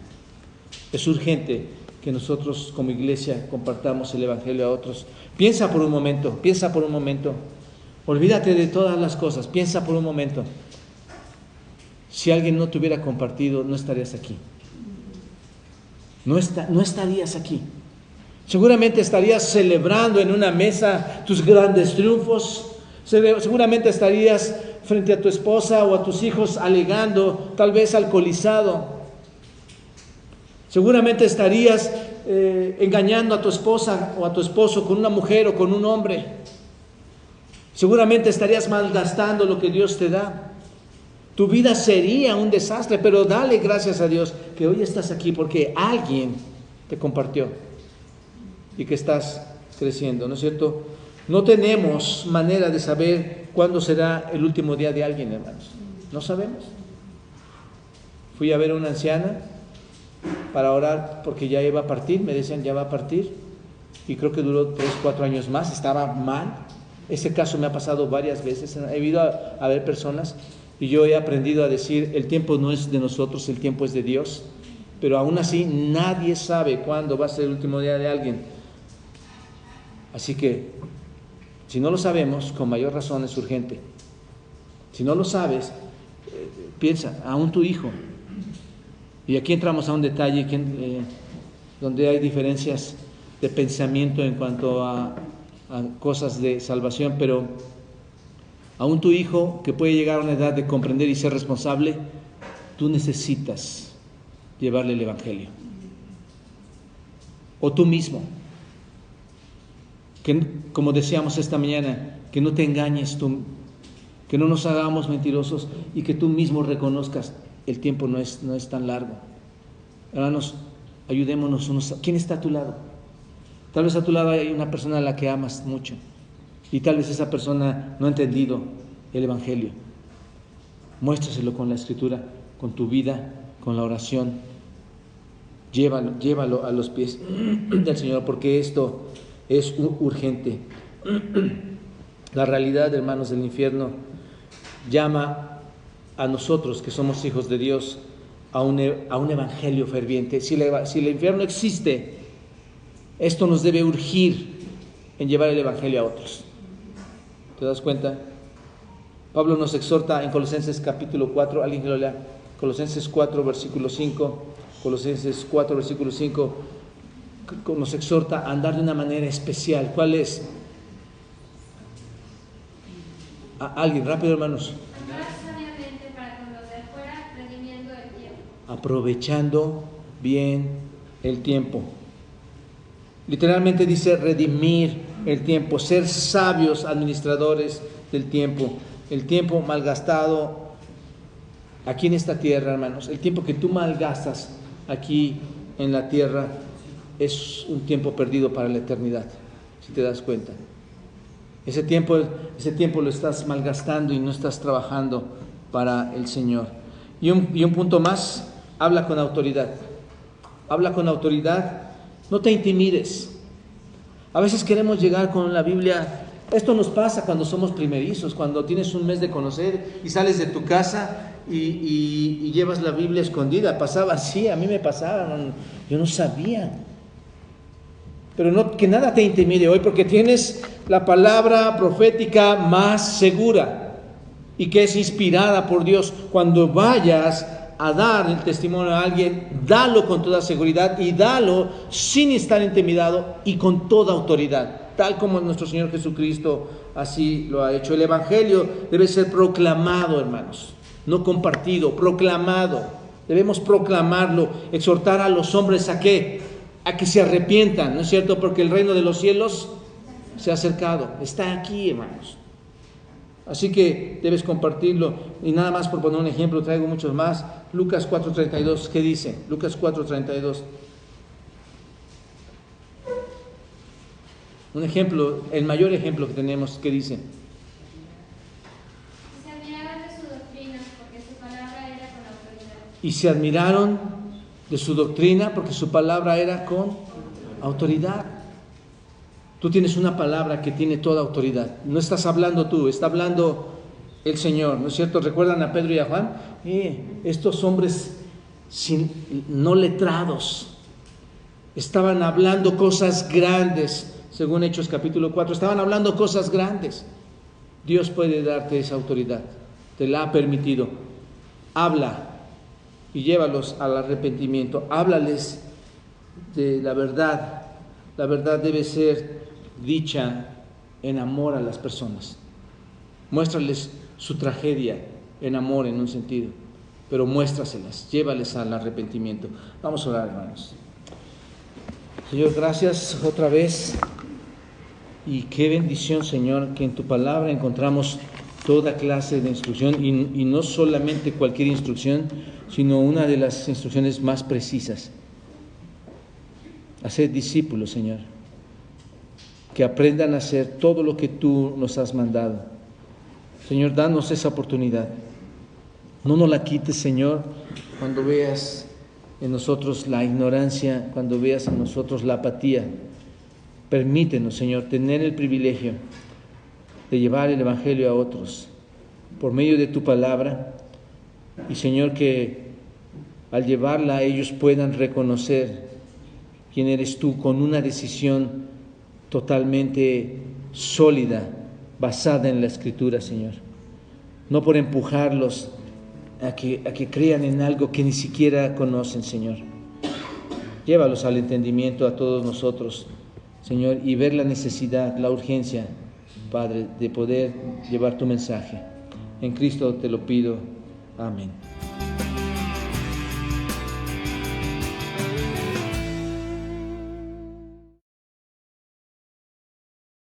Es urgente que nosotros como iglesia compartamos el evangelio a otros. Piensa por un momento. Olvídate de todas las cosas, piensa por un momento. Si alguien no te hubiera compartido, no estarías aquí. No estarías aquí. Seguramente estarías celebrando en una mesa tus grandes triunfos. Seguramente estarías frente a tu esposa o a tus hijos alegando, tal vez alcoholizado. Seguramente estarías engañando a tu esposa o a tu esposo con una mujer o con un hombre. Seguramente estarías malgastando lo que Dios te da. Tu vida sería un desastre, pero dale gracias a Dios que hoy estás aquí porque alguien te compartió y que estás creciendo, ¿no es cierto? No tenemos manera de saber cuándo será el último día de alguien, hermanos. No sabemos. Fui a ver a una anciana para orar porque ya iba a partir, me decían ya va a partir, y creo que duró 3-4 años más, estaba mal. Ese caso me ha pasado varias veces, he ido a ver personas y yo he aprendido a decir, el tiempo no es de nosotros, el tiempo es de Dios, pero aún así nadie sabe cuándo va a ser el último día de alguien. Así que, si no lo sabemos, con mayor razón es urgente. Si no lo sabes, piensa, aún tu hijo. Y aquí entramos a un detalle donde hay diferencias de pensamiento en cuanto a cosas de salvación, pero aún tu hijo, que puede llegar a una edad de comprender y ser responsable, tú necesitas llevarle el evangelio. O tú mismo. Que, como decíamos esta mañana, que no te engañes tú, que no nos hagamos mentirosos y que tú mismo reconozcas, el tiempo no es tan largo. Hermanos, ayudémonos unos. ¿Quién está a tu lado? Tal vez a tu lado hay una persona a la que amas mucho y tal vez esa persona no ha entendido el evangelio. Muéstraselo con la escritura, con tu vida, con la oración. Llévalo a los pies del Señor, porque esto es urgente. La realidad, hermanos, del infierno llama a nosotros que somos hijos de Dios a un evangelio ferviente. Si el infierno existe, esto nos debe urgir en llevar el evangelio a otros. ¿Te das cuenta? Pablo nos exhorta en Colosenses capítulo 4, alguien que lo lea, Colosenses 4 versículo 5, Colosenses 4 versículo 5, nos exhorta a andar de una manera especial. ¿Cuál es? Alguien, rápido, hermanos. Aprovechando bien el tiempo. Literalmente dice redimir el tiempo, ser sabios administradores del tiempo. El tiempo malgastado aquí en esta tierra, hermanos, el tiempo que tú malgastas aquí en la tierra es un tiempo perdido para la eternidad, si te das cuenta. Ese tiempo lo estás malgastando y no estás trabajando para el Señor. Y un punto más, habla con autoridad. Habla con autoridad, no te intimides. A veces queremos llegar con la Biblia. Esto nos pasa cuando somos primerizos, cuando tienes un mes de conocer y sales de tu casa y llevas la Biblia escondida. Pasaba así, a mí me pasaba, yo no sabía. Pero no, que nada te intimide hoy, porque tienes la palabra profética más segura. y que es inspirada por Dios. Cuando vayas a dar el testimonio a alguien, dalo con toda seguridad y dalo sin estar intimidado y con toda autoridad, tal como nuestro Señor Jesucristo así lo ha hecho. El Evangelio debe ser proclamado, hermanos, no compartido, proclamado. Debemos proclamarlo, exhortar a los hombres ¿a qué? A que se arrepientan, ¿no es cierto? Porque el reino de los cielos se ha acercado, está aquí, hermanos. Así que debes compartirlo. Y nada más por poner un ejemplo, traigo muchos más. Lucas 4:32, ¿qué dice? Lucas 4:32. Un ejemplo, el mayor ejemplo que tenemos, ¿qué dice?
Se admiraron de su doctrina porque su palabra era con autoridad.
Y se admiraron de su doctrina porque su palabra era con autoridad. Tú tienes una palabra que tiene toda autoridad. No estás hablando tú, está hablando el Señor, ¿no es cierto? ¿Recuerdan a Pedro y a Juan? Estos hombres no letrados estaban hablando cosas grandes, según Hechos capítulo 4. Estaban hablando cosas grandes. Dios puede darte esa autoridad, te la ha permitido. Habla y llévalos al arrepentimiento. Háblales de la verdad. La verdad debe ser dicha en amor a las personas. Muéstrales su tragedia en amor, en un sentido, pero muéstraselas, llévales al arrepentimiento. Vamos a orar, hermanos. Señor, gracias otra vez, y qué bendición, Señor, que en tu palabra encontramos toda clase de instrucción, y no solamente cualquier instrucción, sino una de las instrucciones más precisas. Hacer discípulos, Señor, que aprendan a hacer todo lo que tú nos has mandado. Señor, danos esa oportunidad. No nos la quites, Señor, cuando veas en nosotros la ignorancia, cuando veas en nosotros la apatía. Permítenos, Señor, tener el privilegio de llevar el Evangelio a otros por medio de tu palabra, y, Señor, que al llevarla ellos puedan reconocer quién eres tú con una decisión totalmente sólida, basada en la Escritura, Señor. No por empujarlos a que crean en algo que ni siquiera conocen, Señor. Llévalos al entendimiento a todos nosotros, Señor, y ver la necesidad, la urgencia, Padre, de poder llevar tu mensaje. En Cristo te lo pido. Amén.